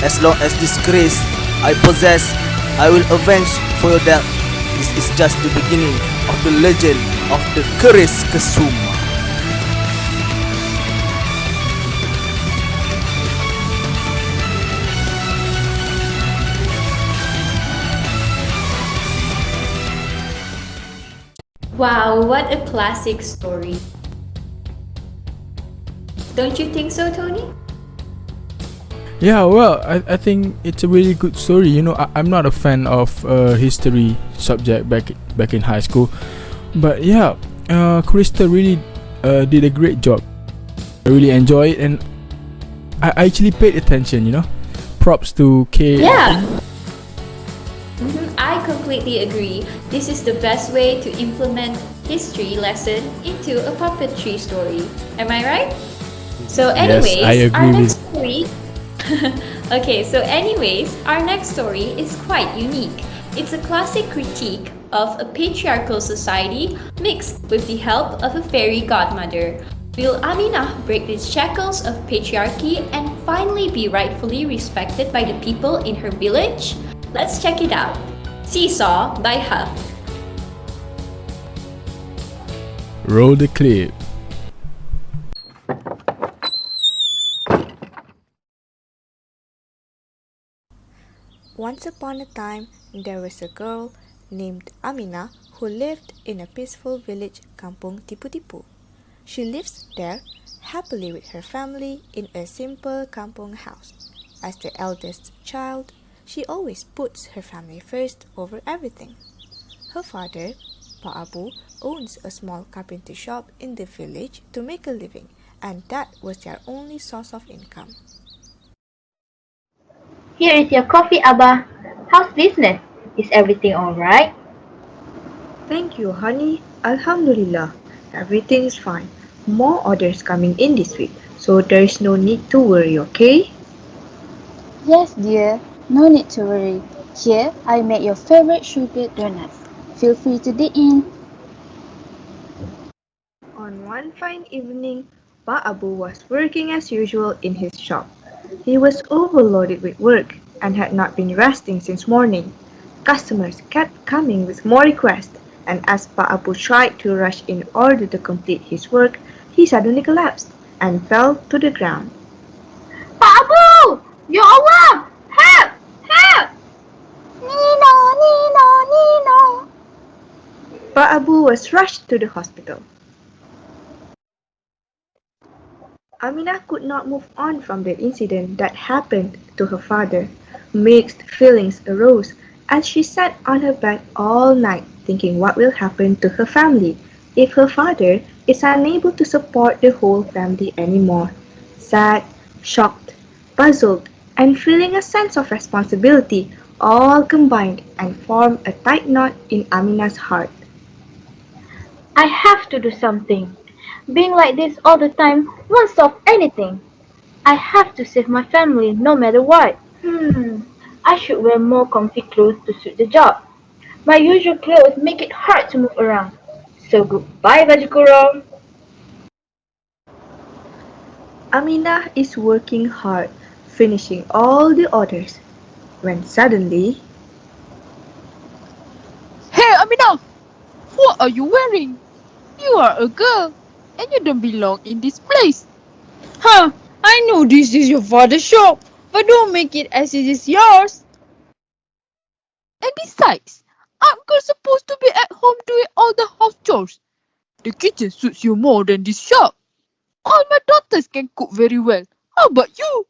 As long as this grace I possess, I will avenge for your death. This is just the beginning of the legend of the Chris Kasuma. Wow, what a classic story. Don't you think so, Tony? Yeah, well, I think it's a really good story. You know, I'm not a fan of history subject back in high school, but yeah, Krista really did a great job. I really enjoy it, and I actually paid attention. You know, props to K. Yeah. I completely agree. This is the best way to implement history lesson into a puppetry story. Am I right? So anyways, yes, I agree our next story our next story is quite unique. It's a classic critique of a patriarchal society mixed with the help of a fairy godmother. Will Aminah break the shackles of patriarchy and finally be rightfully respected by the people in her village? Let's check it out. Seesaw by Huff. Roll the clip. Once upon a time, there was a girl named Aminah who lived in a peaceful village, Kampung Tipu-Tipu. She lives there happily with her family in a simple kampung house. As the eldest child, she always puts her family first over everything. Her father, Pak Abu, owns a small carpentry shop in the village to make a living, and that was their only source of income. Here is your coffee, Abba. How's business? Is everything alright? Thank you, honey. Alhamdulillah. Everything is fine. More orders coming in this week, so there is no need to worry, okay? Yes, dear, no need to worry. Here, I made your favorite sugar donuts. Feel free to dig in. On one fine evening, Pa Abu was working as usual in his shop. He was overloaded with work and had not been resting since morning. Customers kept coming with more requests, and as Pa Abu tried to rush in order to complete his work, he suddenly collapsed and fell to the ground. Pak Abu! Ya Allah! Help! Help! Nino, Nino, Nino. Pa Abu was rushed to the hospital. Aminah could not move on from the incident that happened to her father. Mixed feelings arose as she sat on her bed all night thinking what will happen to her family if her father is unable to support the whole family anymore. Sad, shocked, puzzled, and feeling a sense of responsibility all combined and formed a tight knot in Aminah's heart. I have to do something. Being like this all the time won't solve anything. I have to save my family no matter what. I should wear more comfy clothes to suit the job. My usual clothes make it hard to move around. So goodbye baju kurung. Aminah is working hard, finishing all the orders, when suddenly Hey, Aminah! What are you wearing? You are a girl, and you don't belong in this place. Huh, I know this is your father's shop, but don't make it as it is yours. And besides, aren't girls supposed to be at home doing all the house chores? The kitchen suits you more than this shop. All my daughters can cook very well. How about you?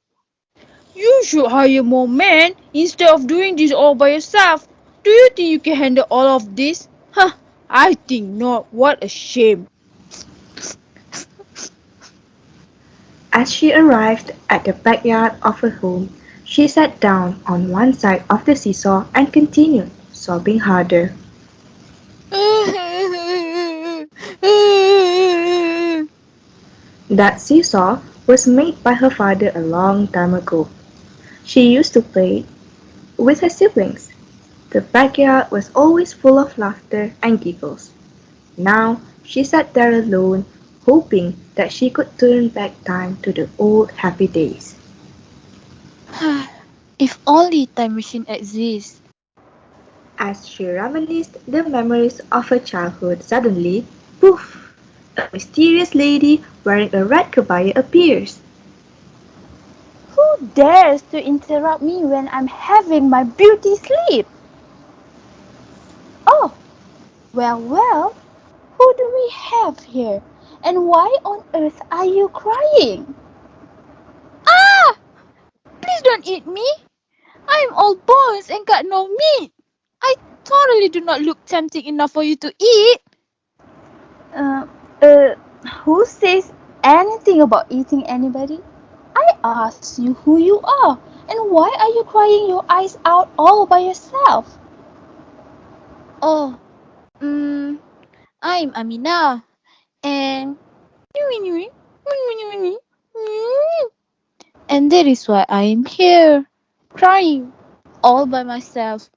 You should hire more men instead of doing this all by yourself. Do you think you can handle all of this? Huh, I think not. What a shame. as she arrived at the backyard of her home, she sat down on one side of the seesaw and continued, sobbing harder. That seesaw was made by her father a long time ago. She used to play with her siblings. The backyard was always full of laughter and giggles. Now she sat there alone, hoping that she could turn back time to the old happy days. If only time machine exists. As she reminisced the memories of her childhood, suddenly, poof! A mysterious lady wearing a red kebaya appears. Who dares to interrupt me when I'm having my beauty sleep? Oh, well, who do we have here? And why on earth are you crying? Ah! Please don't eat me. I'm all bones and got no meat. I totally do not look tempting enough for you to eat. Who says anything about eating anybody? I asked you who you are and why are you crying your eyes out all by yourself? Oh, I'm Aminah. And and that is why I am here, crying all by myself.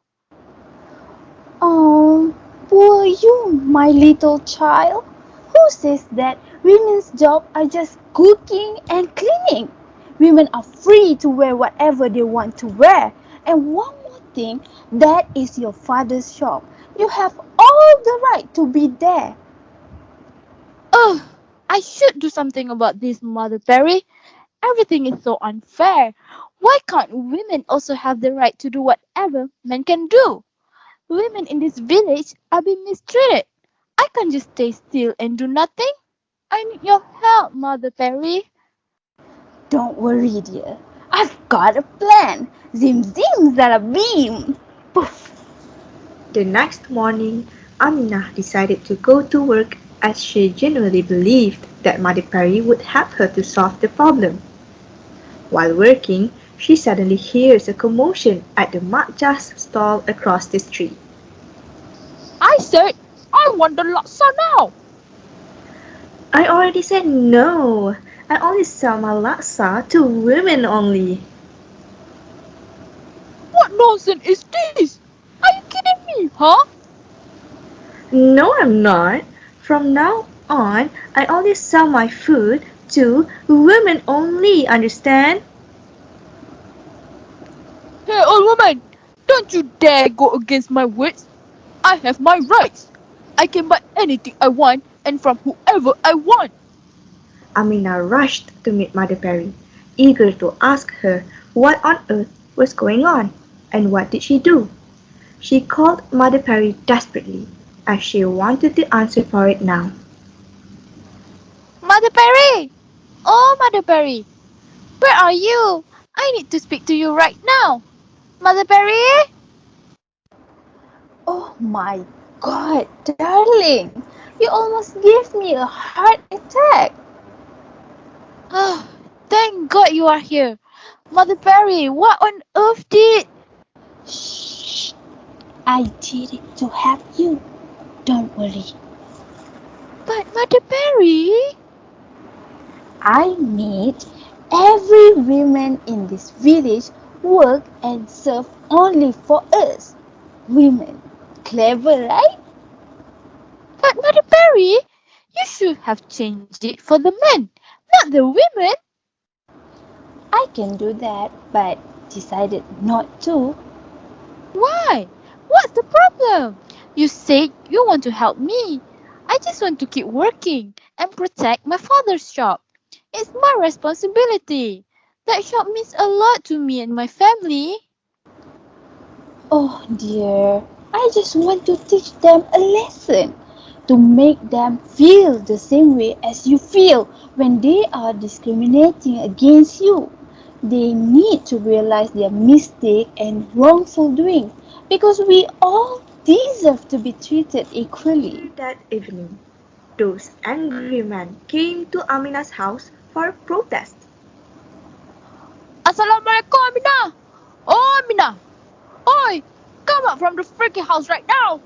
Oh, poor you, my little child. Who says that women's jobs are just cooking and cleaning? Women are free to wear whatever they want to wear. And one more thing, that is your father's shop. You have all the right to be there. Oh, I should do something about this, Mother Perry. Everything is so unfair. Why can't women also have the right to do whatever men can do? Women in this village are being mistreated. I can't just stay still and do nothing. I need your help, Mother Perry. Don't worry, dear. I've got a plan. Zim zim zalabim. Poof. The next morning, Aminah decided to go to work as she genuinely believed that Mother Perry would help her to solve the problem. While working, she suddenly hears a commotion at the matcha stall across the street. I said, I want the laksa now. I already said no. I only sell my laksa to women only. What nonsense is this? Are you kidding me, huh? No, I'm not. From now on, I only sell my food to women only, understand? Hey, old woman, don't you dare go against my words. I have my rights. I can buy anything I want and from whoever I want. Amina rushed to meet Mother Perry, eager to ask her what on earth was going on, and what did she do. She called Mother Perry desperately, as she wanted the answer for it now. Mother Perry! Oh, Mother Perry! Where are you? I need to speak to you right now. Mother Perry? Oh my god, darling! You almost gave me a heart attack! Oh, thank God you are here. Mother Perry, what on earth did... Shh! I did it to help you. Don't worry. But Mother Perry... I made every woman in this village work and serve only for us. Women. Clever, right? But Mother Perry, you should have changed it for the men, not the women. I can do that, but decided not to. Why? What's the problem? You said you want to help me. I just want to keep working and protect my father's shop. It's my responsibility. That shop means a lot to me and my family. Oh dear, I just want to teach them a lesson. To make them feel the same way as you feel when they are discriminating against you. They need to realize their mistake and wrongful doing because we all deserve to be treated equally. That evening, those angry men came to Amina's house for a protest. Assalamualaikum, Aminah. Oh, Aminah. Oi, come out from the freaking house right now.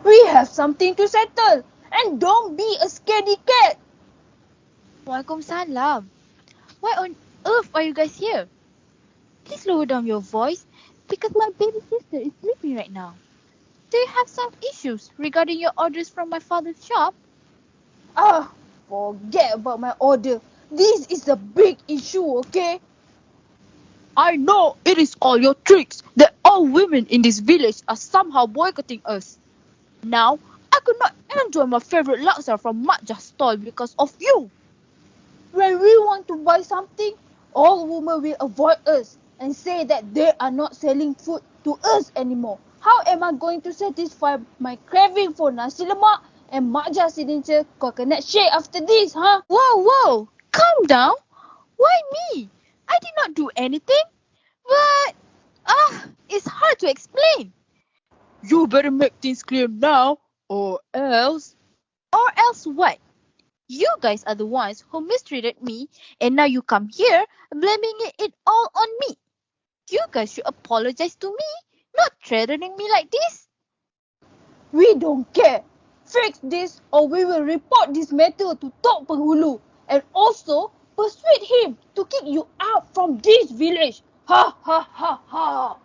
We have something to settle. And don't be a scaredy cat. Waalaikumsalam. Why on earth are you guys here? Please lower down your voice because my baby sister is sleeping right now. Do you have some issues regarding your orders from my father's shop? Ah, forget about my order. This is a big issue, okay? I know it is all your tricks that all women in this village are somehow boycotting us. Now, I could not enjoy my favorite laksa from Matja's stall because of you. When we want to buy something, all women will avoid us and say that they are not selling food to us anymore. How am I going to satisfy my craving for nasi lemak and Matja's signature coconut shake after this, huh? Whoa, calm down. Why me? I did not do anything. But, it's hard to explain. You better make things clear now, or else... Or else what? You guys are the ones who mistreated me, and now you come here blaming it all on me. You guys should apologize to me, not threatening me like this. We don't care. Fix this or we will report this matter to Tok Penghulu and also persuade him to kick you out from this village. Ha ha ha ha.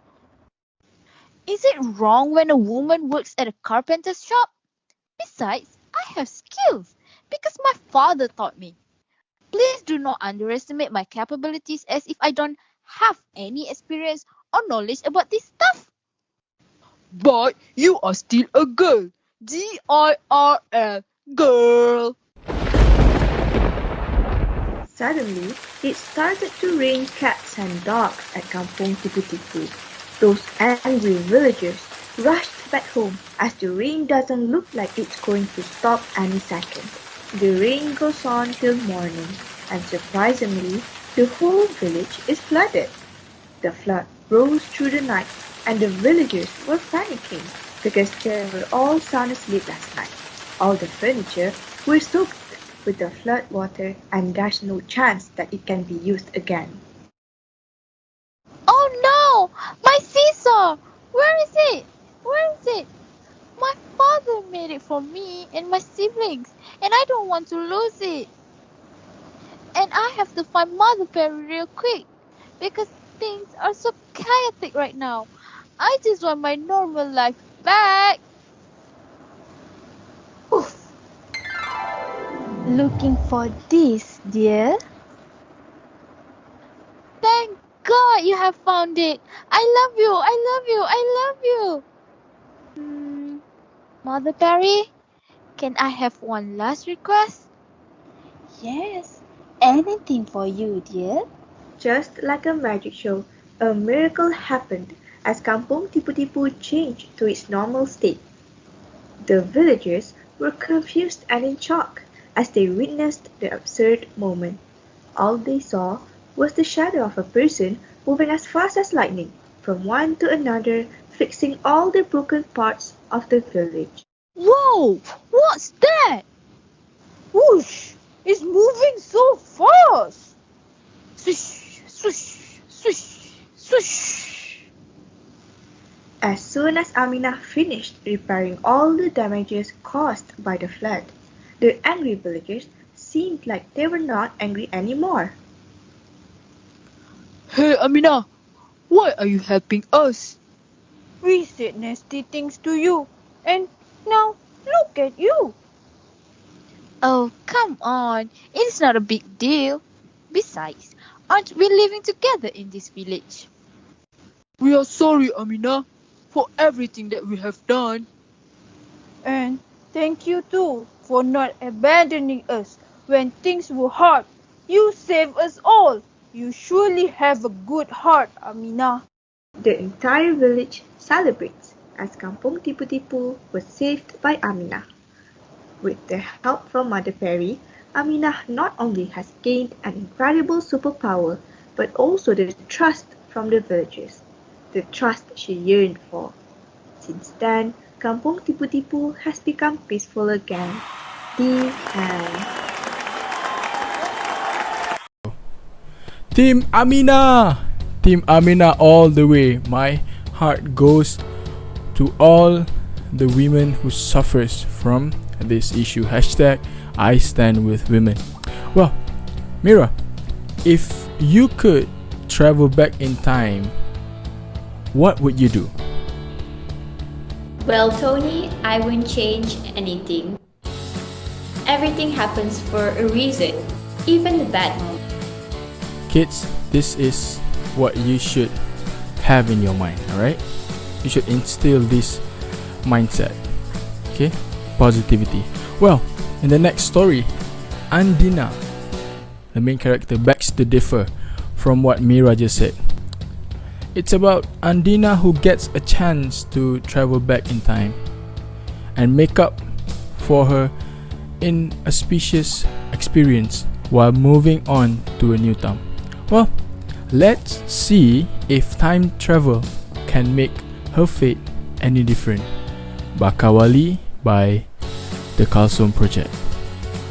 Is it wrong when a woman works at a carpenter's shop? Besides, I have skills because my father taught me. Please do not underestimate my capabilities as if I don't have any experience or knowledge about this stuff. But you are still a girl. GIRL. Girl. Suddenly, it started to rain cats and dogs at Kampung Tipu-Tipu. Those angry villagers rushed back home as the rain doesn't look like it's going to stop any second. The rain goes on till morning, and surprisingly, the whole village is flooded. The flood rose through the night, and the villagers were panicking because they were all sound asleep last night. All the furniture were soaked with the flood water, and there's no chance that it can be used again. My seesaw! Where is it? Where is it? My father made it for me and my siblings, and I don't want to lose it. And I have to find Mother Perry real quick because things are so chaotic right now. I just want my normal life back. Oof. Looking for this, dear? Thank God you have found it. I love you. I love you. I love you. Mother Perry, can I have one last request? Yes, anything for you, dear. Just like a magic show, a miracle happened as Kampung Tipu-Tipu changed to its normal state. The villagers were confused and in shock as they witnessed the absurd moment. All they saw was the shadow of a person moving as fast as lightning from one to another, fixing all the broken parts of the village. Whoa! What's that? Whoosh! It's moving so fast! Swish! Swish! Swish! Swish! As soon as Aminah finished repairing all the damages caused by the flood, the angry villagers seemed like they were not angry anymore. Hey Aminah, why are you helping us? We said nasty things to you, and now look at you. Oh, come on. It's not a big deal. Besides, aren't we living together in this village? We are sorry, Aminah, for everything that we have done. And thank you too for not abandoning us when things were hard. You saved us all. You surely have a good heart, Aminah. The entire village celebrates as Kampung Tipu-Tipu was saved by Aminah. With the help from Mother Perry, Aminah not only has gained an incredible superpower, but also the trust from the villagers, the trust she yearned for. Since then, Kampung Tipu-Tipu has become peaceful again. The end. Team Aminah! Team Aminah all the way. My heart goes to all the women who suffers from this issue. Hashtag I stand with women. Well, Mira, if you could travel back in time, what would you do? Well, Tony, I wouldn't change anything. Everything happens for a reason, even the bad moments. Kids, this is what you should have in your mind, alright? You should instill this mindset. Okay? Positivity. Well, in the next story, Andina, the main character, begs to differ from what Mira just said. It's about Andina who gets a chance to travel back in time and make up for her inauspicious experience while moving on to a new town. Well, let's see if time travel can make her fate any different. Bakawali by the Kalsum Project.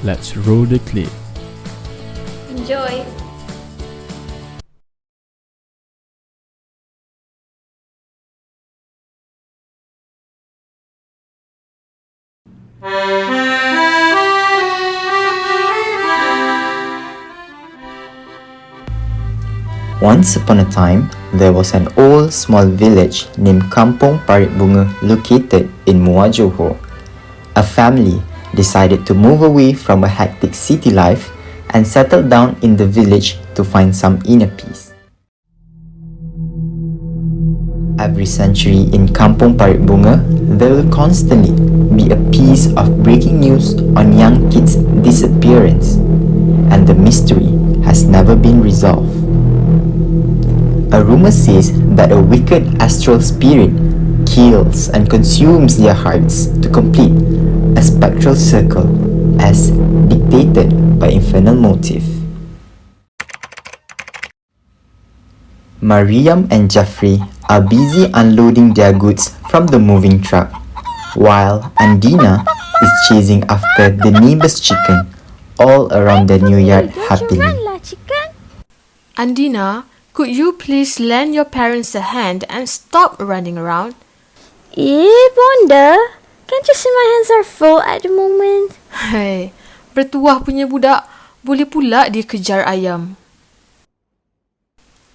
Let's roll the clip. Enjoy! Once upon a time, there was an old small village named Kampung Parit Bunga located in Muar Johor. A family decided to move away from a hectic city life and settle down in the village to find some inner peace. Every century in Kampung Parit Bunga, there will constantly be a piece of breaking news on young kids' disappearance, and the mystery has never been resolved. A rumor says that a wicked astral spirit kills and consumes their hearts to complete a spectral circle as dictated by infernal motive. Mariam and Jeffrey are busy unloading their goods from the moving truck, while Andina is chasing after the neighbor's chicken all around the new yard happily. Andina, Could you please lend your parents a hand and stop running around? Bonda, can't you see my hands are full at the moment? Hei, bertuah punya budak. Boleh pula dia kejar ayam.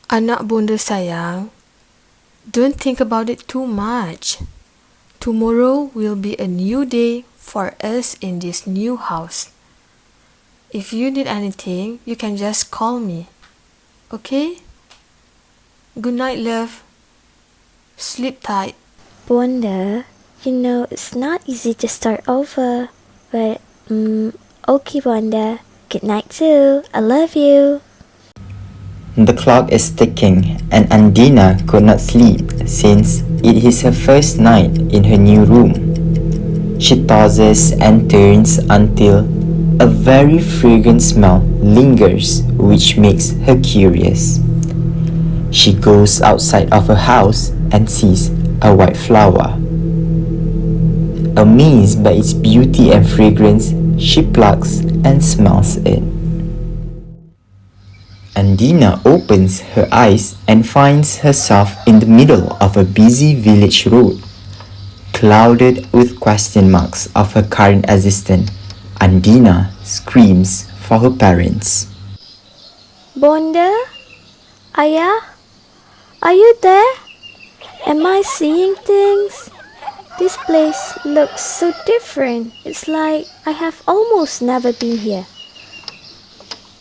Anak bonda sayang, don't think about it too much. Tomorrow will be a new day for us in this new house. If you need anything, you can just call me. Okay? Good night, love. Sleep tight. Bonda, you know it's not easy to start over. But, okay, Bonda. Good night too. I love you. The clock is ticking and Andina could not sleep since it is her first night in her new room. She tosses and turns until a very fragrant smell lingers, which makes her curious. She goes outside of her house and sees a white flower. Amazed by its beauty and fragrance, she plucks and smells it. Andina opens her eyes and finds herself in the middle of a busy village road. Clouded with question marks of her current existence, Andina screams for her parents. Bonda? Ayah? Are you there? Am I seeing things? This place looks so different. It's like I have almost never been here.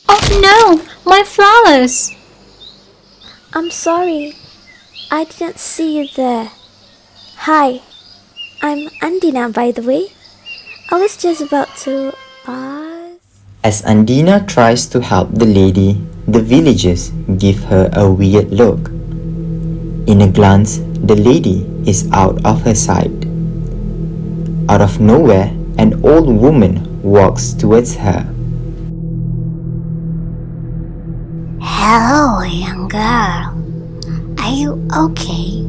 Oh no, my flowers! I'm sorry. I didn't see you there. Hi, I'm Andina, by the way. I was just about to ask. As Andina tries to help the lady, the villagers give her a weird look. In a glance, the lady is out of her sight. Out of nowhere, an old woman walks towards her. Hello, young girl. Are you okay?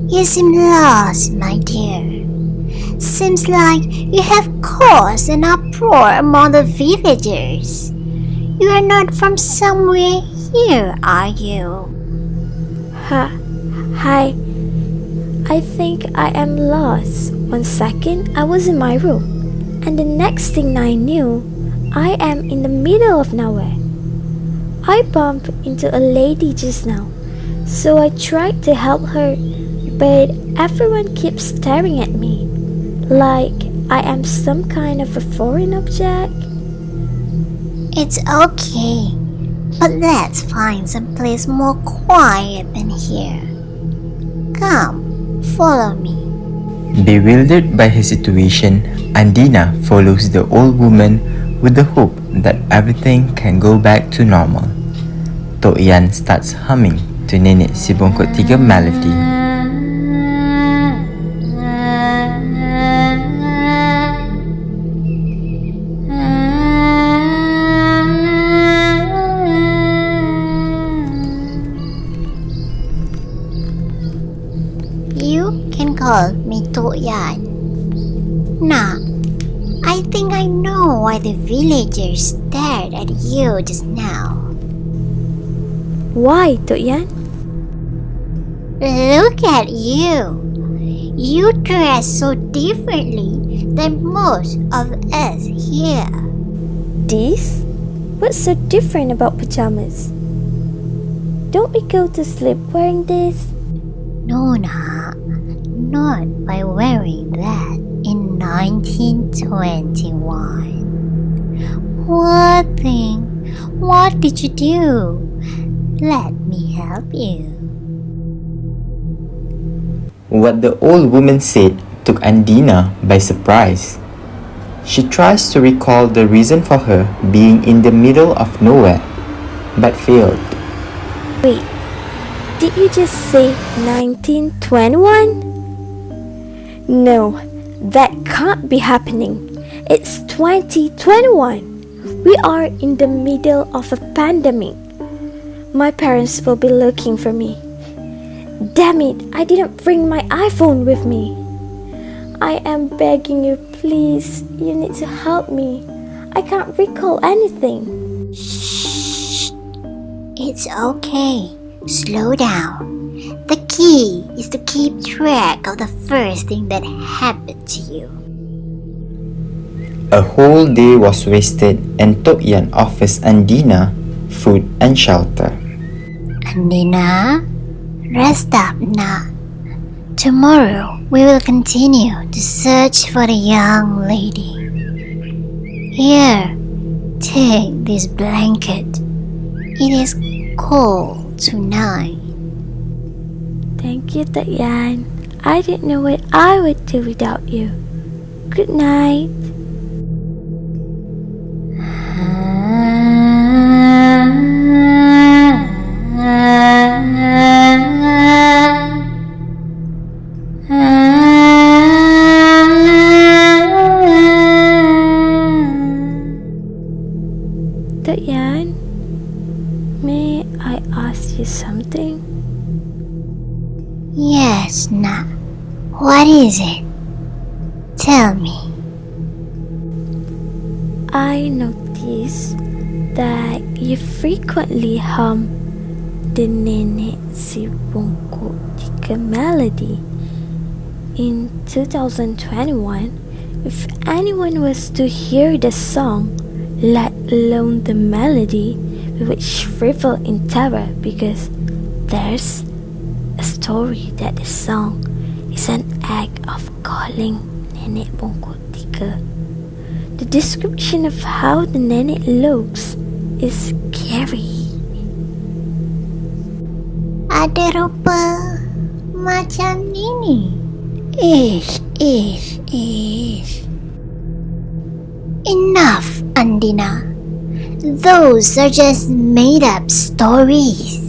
You seem lost, my dear. Seems like you have caused an uproar among the villagers. You are not from somewhere here, are you? Hi. I think I am lost. 1 second, I was in my room. And the next thing I knew, I am in the middle of nowhere. I bumped into a lady just now, so I tried to help her, but everyone keeps staring at me, like I am some kind of a foreign object. It's okay, but let's find some place more quiet than here. Come, follow me. Bewildered by her situation, Andina follows the old woman with the hope that everything can go back to normal. Tok Yan starts humming to Nenek Si Bongkok Tiga melody. You can call me Tok Yan. Nah, I think I know why the villagers stared at you just now. Why, Tok Yan? Look at you. You dress so differently than most of us here. This? What's so different about pajamas? Don't we go to sleep wearing this? No, nah. Not by wearing that in 1921. Poor thing. What did you do? Let me help you. What the old woman said took Andina by surprise. She tries to recall the reason for her being in the middle of nowhere, but failed. Wait, did you just say 1921? No, that can't be happening. It's 2021. We are in the middle of a pandemic. My parents will be looking for me. Damn it, I didn't bring my iPhone with me. I am begging you, please. You need to help me. I can't recall anything. Shh. It's okay. Slow down. The key is to keep track of the first thing that happened to you. A whole day was wasted and Tok Yan offers Andina food and shelter. Andina, rest up now. Tomorrow we will continue to search for the young lady. Here, take this blanket. It is cold tonight. Thank you, Tok Yan. I didn't know what I would do without you. Good night. Tok Yan, may I ask you something? Yes, Na. What is it? Tell me. I notice that you frequently hum the Nenek Si Bongkok Tiga melody. In 2021, if anyone was to hear the song, let alone the melody, we would shrivel in terror because there's a story that the song is an act of calling Nenek Bongkok Tiga. The description of how the nenek looks is scary. Ada rupa macam ini. Ish. Enough, Andina. Those are just made-up stories.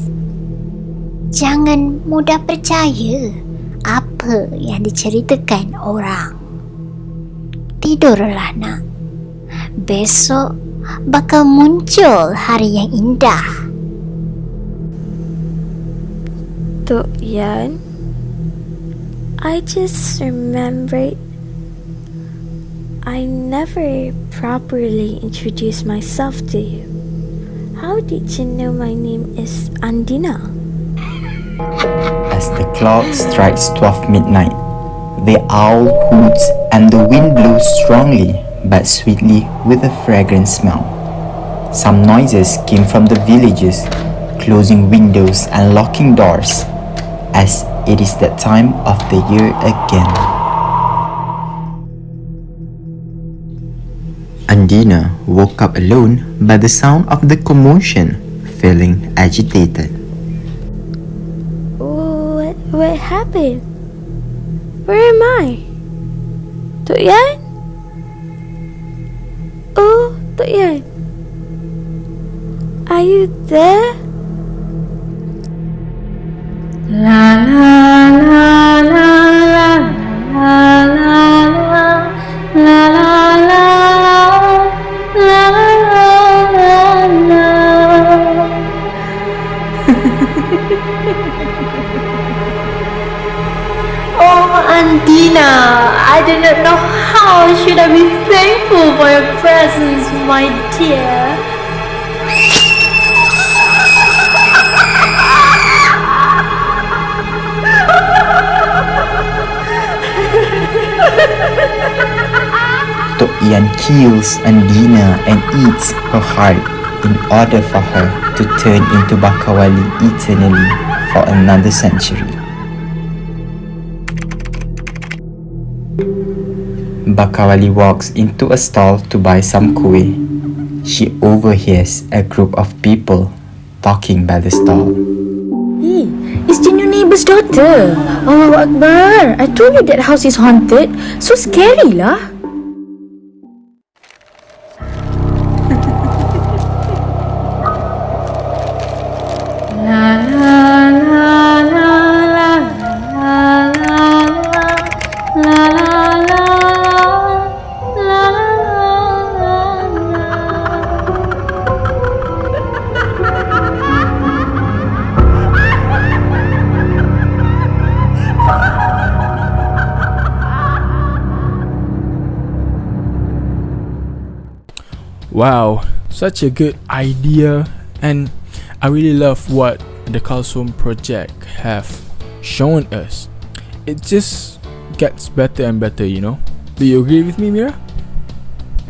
Jangan mudah percaya apa yang diceritakan orang. Tidurlah, Nak. Besok bakal muncul hari yang indah. Tok Yan, I just remembered I never properly introduced myself to you. How did you know my name is Andina? As the clock strikes 12 midnight, the owl hoots and the wind blows strongly but sweetly with a fragrant smell. Some noises came from the villagers, closing windows and locking doors, as it is that time of the year again. Andina woke up alone by the sound of the commotion, feeling agitated. What happened? Where am I? Tok Yan? Oh, Tok Yan. Are you there? La la la la la la la la la la la la. Oh, Andina, I do not know how should I be thankful for your presence, my dear. Tok Yan kills Andina and eats her heart in order for her to turn into Bakawali eternally for another century. Bakawali walks into a stall to buy some kuih. She overhears a group of people talking by the stall. Hey, it's the new neighbor's daughter. Oh, Akbar, I told you that house is haunted. So scary lah. La la la la la la la la la Wow, such a good idea, and I really love what the Kalsum project have shown us, it just gets better and better, you know. Do you agree with me, Mira?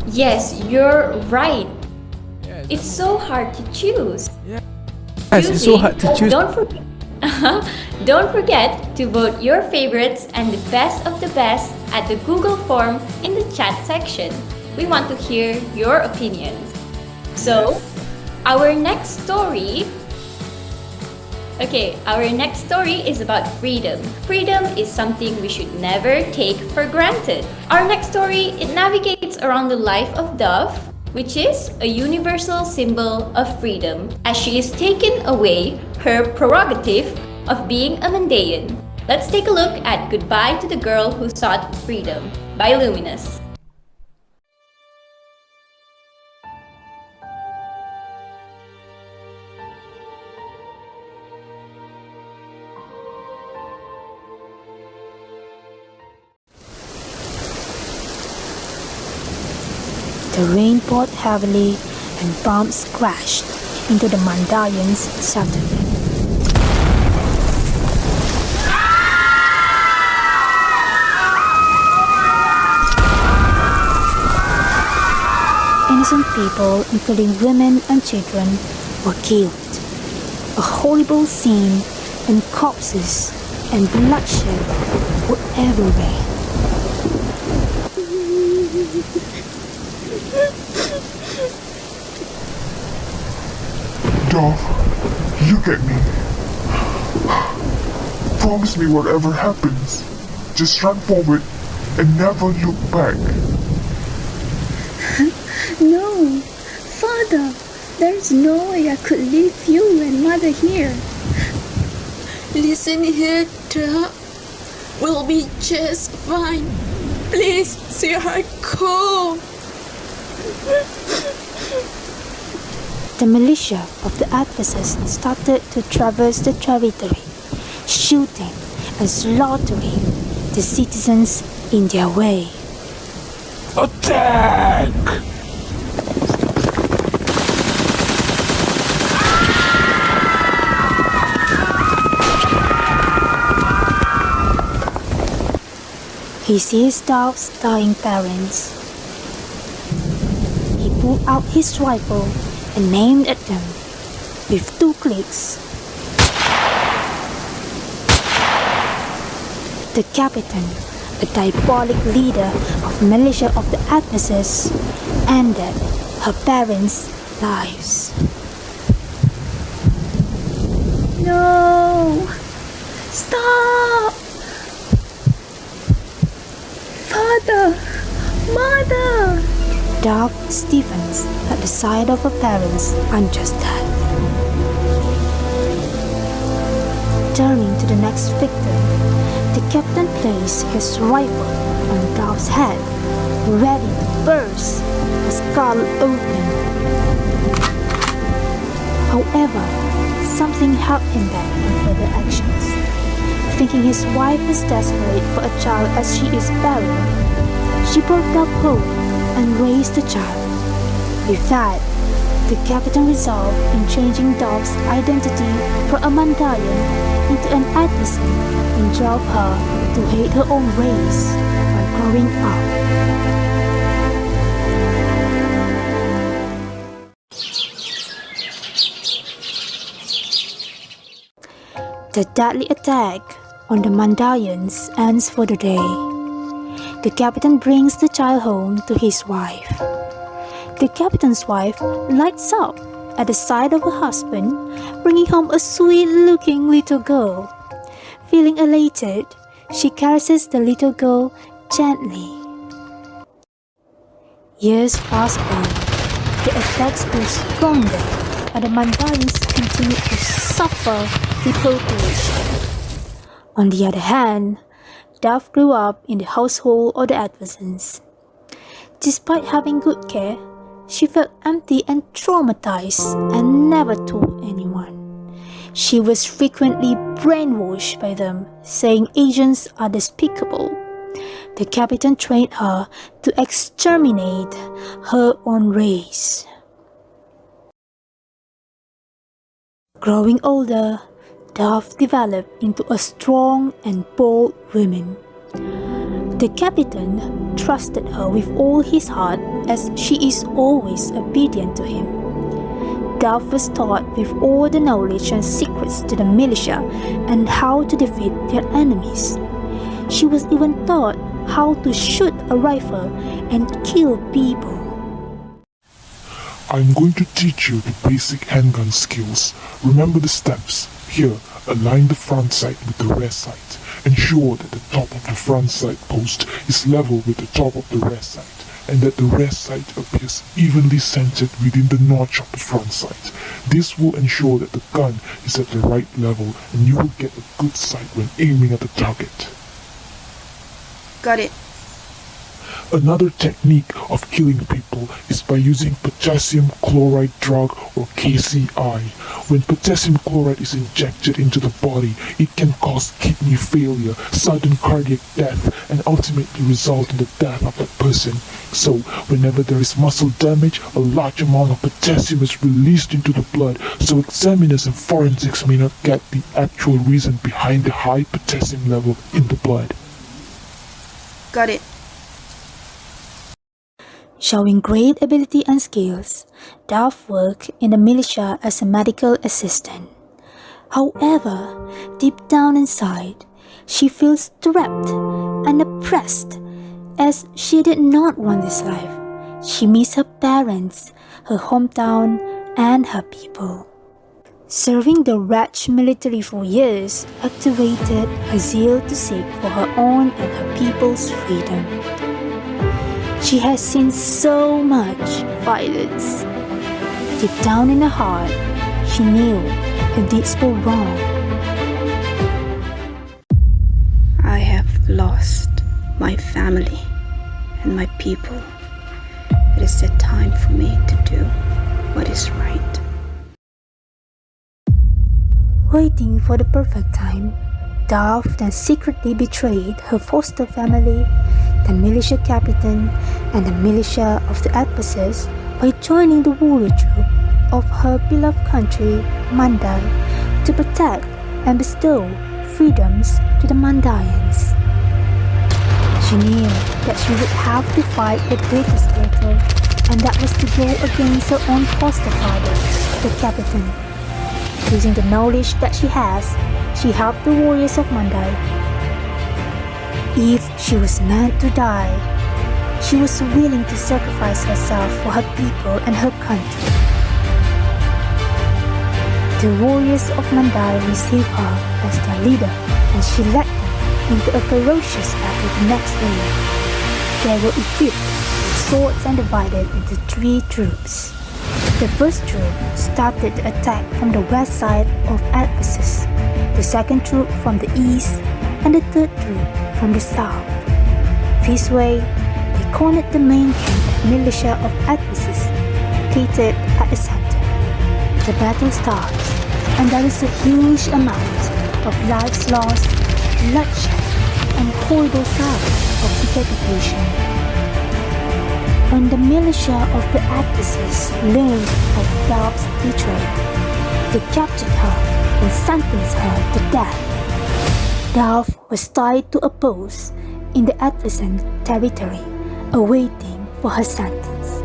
Yes, you're right. It's so hard to choose. Yes, it's so hard to choose. Don't forget to vote your favorites and the best of the best at the Google form in the chat section. We want to hear your opinions. So, our next story is about freedom. Freedom is something we should never take for granted. Our next story, it navigates around the life of Dove, which is a universal symbol of freedom, as she is taken away her prerogative of being a Mandaean. Let's take a look at Goodbye to the Girl Who Sought Freedom by Luminous. The rain poured heavily and bombs crashed into the Mandaeans' settlement. Innocent people, including women and children, were killed. A horrible scene, and corpses and bloodshed were everywhere. Dove, look at me. Promise me whatever happens, just run forward and never look back. No, Father, there's no way I could leave you and Mother here. Listen here, Dove. We'll be just fine. Please, say I call. The militia of the adversaries started to traverse the territory, shooting and slaughtering the citizens in their way. Attack! He sees Dove's dying parents. He pulled out his rifle and aimed at them with 2 clicks. The captain, a diabolic leader of militia of the adversaries, ended her parents' lives. No! Stop! Father! Mother! Dove stiffens at the sight of her parents' unjust death. Turning to the next victim, the captain placed his rifle on Dove's head, ready to burst her skull open. However, something held him back from further actions. Thinking his wife is desperate for a child as she is barren, she brought Dove home and raised the child. With that, the captain resolved in changing Dove's identity from a Mandaean into an adversary and drove her to hate her own race while growing up. The deadly attack on the Mandaeans ends for the day. The captain brings the child home to his wife. The captain's wife lights up at the sight of her husband, bringing home a sweet-looking little girl. Feeling elated, she caresses the little girl gently. Years pass by. The attacks grew stronger, and the Mandaeans continued to suffer depopulation. On the other hand, Dove grew up in the household of the adversaries. Despite having good care, she felt empty and traumatized and never told anyone. She was frequently brainwashed by them, saying Asians are despicable. The captain trained her to exterminate her own race. Growing older, Dove developed into a strong and bold woman. The captain trusted her with all his heart as she is always obedient to him. Dove was taught with all the knowledge and secrets to the militia and how to defeat their enemies. She was even taught how to shoot a rifle and kill people. I'm going to teach you the basic handgun skills. Remember the steps. Here, align the front sight with the rear sight. Ensure that the top of the front sight post is level with the top of the rear sight, and that the rear sight appears evenly centered within the notch of the front sight. This will ensure that the gun is at the right level and you will get a good sight when aiming at the target. Got it. Another technique of killing people is by using potassium chloride drug or KCI. When potassium chloride is injected into the body, it can cause kidney failure, sudden cardiac death, and ultimately result in the death of that person. So, whenever there is muscle damage, a large amount of potassium is released into the blood, so examiners and forensics may not get the actual reason behind the high potassium level in the blood. Got it. Showing great ability and skills, Dove worked in the militia as a medical assistant. However, deep down inside, she feels trapped and oppressed as she did not want this life. She missed her parents, her hometown, and her people. Serving the Raj military for years activated her zeal to seek for her own and her people's freedom. She has seen so much violence. Deep down in her heart, she knew her deeds were wrong. I have lost my family and my people. It is the time for me to do what is right. Waiting for the perfect time, Dove then secretly betrayed her foster family, the militia captain, and the militia of the adversaries by joining the warrior troop of her beloved country, Mandai, to protect and bestow freedoms to the Mandaians. She knew that she would have to fight the greatest battle, and that was to go against her own foster father, the captain. Using the knowledge that she has, she helped the warriors of Mandai. If she was meant to die, she was willing to sacrifice herself for her people and her country. The warriors of Mandai received her as their leader, and she led them into a ferocious battle the next day. They were equipped with swords and divided into 3 troops. The first troop started the attack from the west side of Ephesus, the second troop from the east, and the third troop from the south. This way, they cornered the main camp of militia of Ephesus, located at the center. The battle starts, and there is a huge amount of lives lost, bloodshed, and horrible sounds of decapitation. When the militia of the Ephesus learned of Dove's betrayal, they captured her and sentenced her to death. Dove was tied to a post in the Ephesan territory, awaiting for her sentence.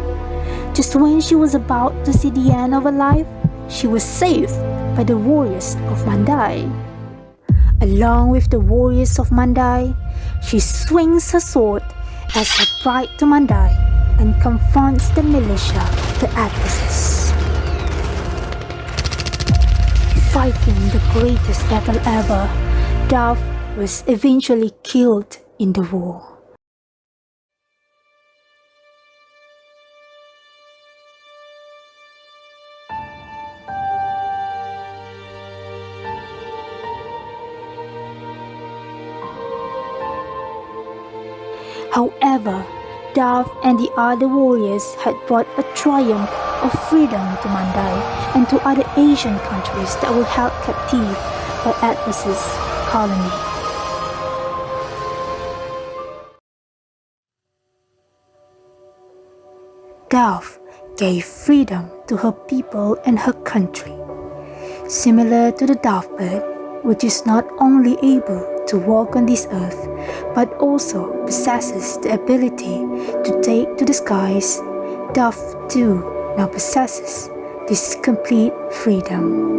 Just when she was about to see the end of her life, she was saved by the warriors of Mandai. Along with the warriors of Mandai, she swings her sword as her pride to Mandai and confronts the militia of the Ephesus. Fighting the greatest battle ever, Dove was eventually killed in the war. However, Dove and the other warriors had brought a triumph of freedom to Mandai and to other Asian countries that were held captive by Ephesus' colony. Dove gave freedom to her people and her country. Similar to the dovebird, which is not only able to walk on this earth, but also possesses the ability to take to the skies, dove too now possesses this complete freedom.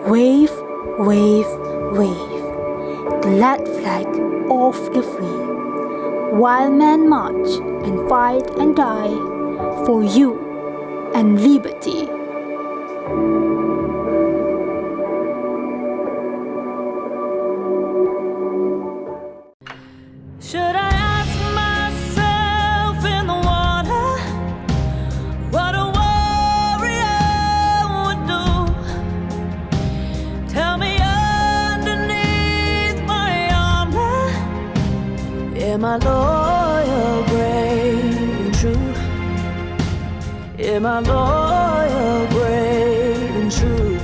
Wave, wave, wave, the glad flag of the free, while men march and fight and die for you and liberty. Should I ask myself in the water what a warrior would do? Tell me underneath my armor, am I loyal, brave and true? Am I loyal, brave and true?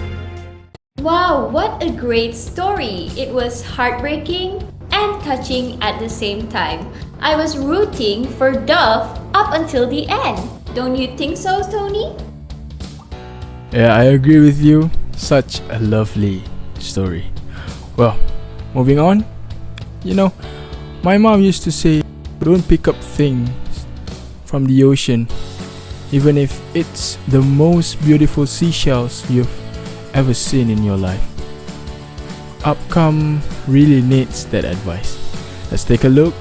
Wow, what a great story! It was heartbreaking and touching at the same time. I was rooting for Dove up until the end. Don't you think so, Tony? Yeah, I agree with you. Such a lovely story. Well, moving on. You know, my mom used to say, don't pick up things from the ocean, even if it's the most beautiful seashells you've ever seen in your life. Upcome really needs that advice. Let's take a look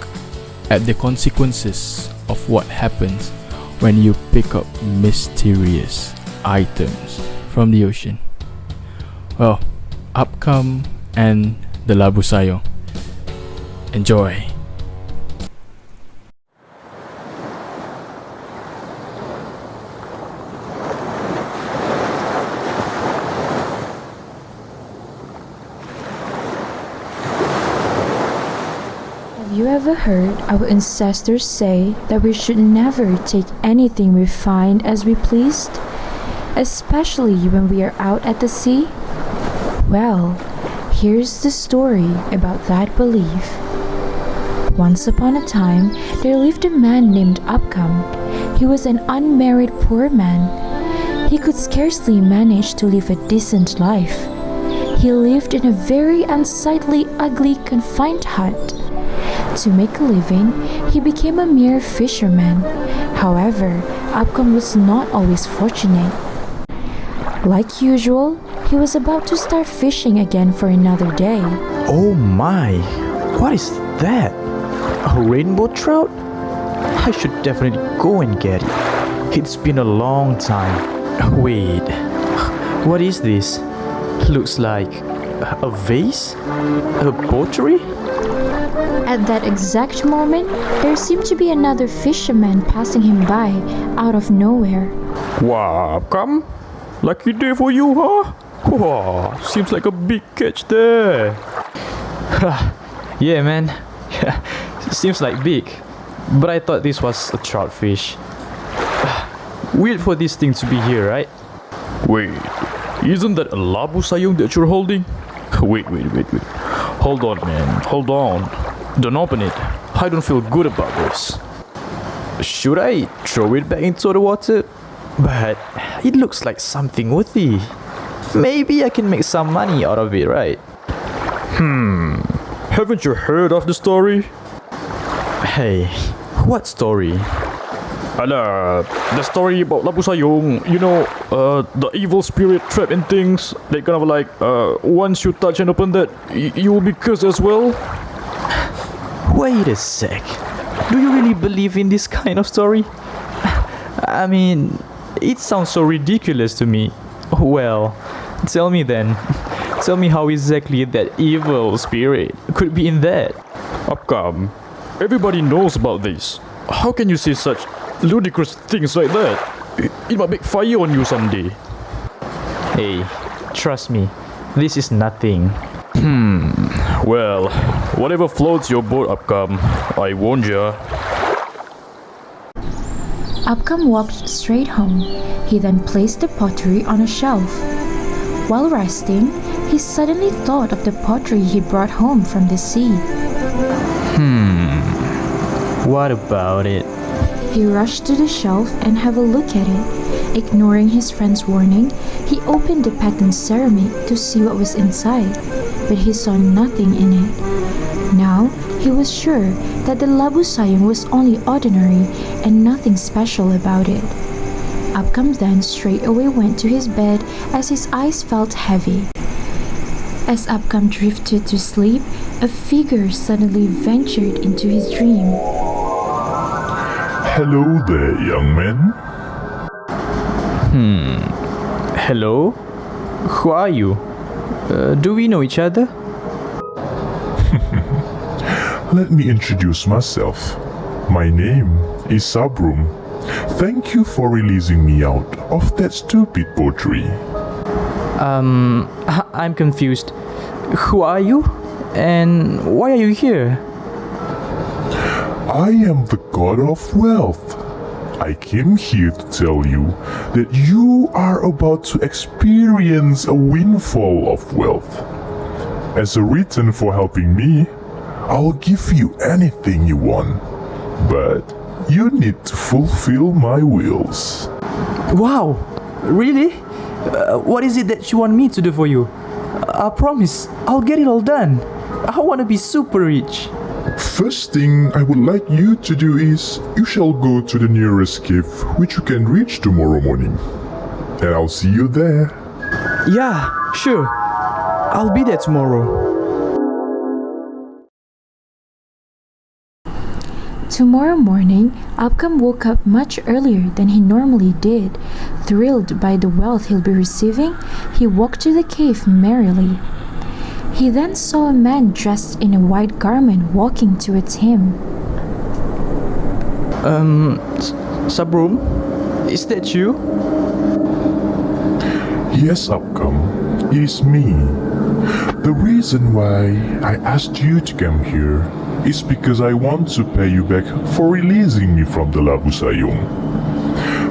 at the consequences of what happens when you pick up mysterious items from the ocean. Well, Upcome and the Labu Sayong. Enjoy. Have you ever heard our ancestors say that we should never take anything we find as we pleased, especially when we are out at the sea? Well, here's the story about that belief. Once upon a time, there lived a man named Upcome. He was an unmarried poor man. He could scarcely manage to live a decent life. He lived in a very unsightly, ugly, confined hut. To make a living, he became a mere fisherman. However, Upcome was not always fortunate. Like usual, he was about to start fishing again for another day. Oh my! What is that? A rainbow trout? I should definitely go and get it. It's been a long time. Wait, what is this? Looks like a vase? A pottery? At that exact moment, there seemed to be another fisherman passing him by out of nowhere. Wow, come? Lucky day for you, huh? Wow, seems like a big catch there. Yeah, man. Seems like big. But I thought this was a trout fish. Weird for this thing to be here, right? Wait, isn't that a Labu Sayong that you're holding? Wait. Hold on, man. Hold on. Don't open it. I don't feel good about this. Should I throw it back into the water? But it looks like something worthy. Maybe I can make some money out of it, right? Haven't you heard of the story? Hey, what story? The story about Labu Sayong. You know, the evil spirit trapped in things. They kind of like, once you touch and open that, you will be cursed as well. Wait a sec. Do you really believe in this kind of story? I mean, it sounds so ridiculous to me. Well, tell me then. Tell me how exactly that evil spirit could be in that. Upcome. Everybody knows about this. How can you say such ludicrous things like that? It might backfire on you someday. Hey, trust me. This is nothing. Well, whatever floats your boat, Upcome. I warned ya. Upcome walked straight home. He then placed the pottery on a shelf. While resting, he suddenly thought of the pottery he brought home from the sea. What about it? He rushed to the shelf and had a look at it. Ignoring his friend's warning, he opened the patterned ceramic to see what was inside, but he saw nothing in it. Now, he was sure that the labu sayung was only ordinary and nothing special about it. Upcom then straight away went to his bed as his eyes felt heavy. As Upcom drifted to sleep, a figure suddenly ventured into his dream. Hello there, young man. Hello? Who are you? Do we know each other? Let me introduce myself. My name is Sabrum. Thank you for releasing me out of that stupid poetry. I'm confused. Who are you? And why are you here? I am the god of wealth. I came here to tell you that you are about to experience a windfall of wealth. As a return for helping me, I'll give you anything you want, but you need to fulfill my wills. Wow! Really? What is it that you want me to do for you? I promise, I'll get it all done. I want to be super rich. First thing I would like you to do is, you shall go to the nearest cave which you can reach tomorrow morning. And I'll see you there. Yeah, sure. I'll be there tomorrow. Tomorrow morning, Upcom woke up much earlier than he normally did. Thrilled by the wealth he'll be receiving, he walked to the cave merrily. He then saw a man dressed in a white garment walking towards him. Sabrum? Is that you? Yes, Upcom. It is me. The reason why I asked you to come here is because I want to pay you back for releasing me from the Labu Sayung.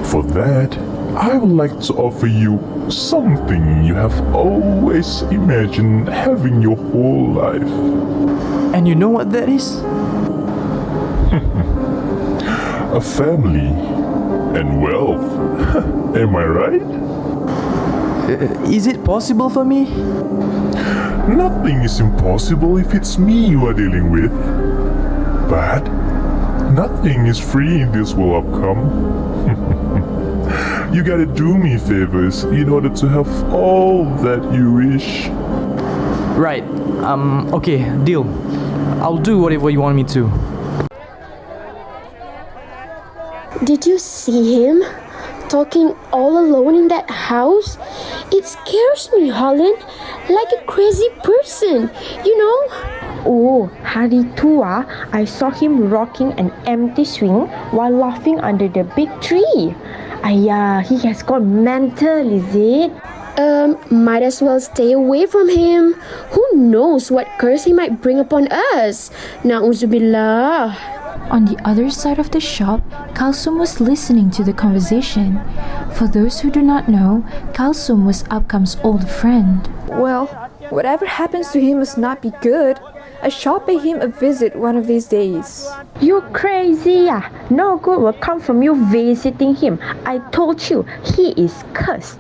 For that, I would like to offer you something you have always imagined having your whole life. And you know what that is? A family and wealth. Am I right? Is it possible for me? Nothing is impossible if it's me you are dealing with. But nothing is free in this world, Upcom. You gotta do me favors in order to have all that you wish. Right. Okay, deal. I'll do whatever you want me to. Did you see him? Talking all alone in that house? It scares me, Holland. Like a crazy person, you know? Oh, hari tu I saw him rocking an empty swing while laughing under the big tree. Ayah, he has gone mental, is it? Might as well stay away from him. Who knows what curse he might bring upon us? Na'uzubillah. On the other side of the shop, Kalsum was listening to the conversation. For those who do not know, Kalsum was Upcom's old friend. Well, whatever happens to him must not be good. I shall pay him a visit one of these days. You crazy No good will come from you visiting him. I told you, he is cursed.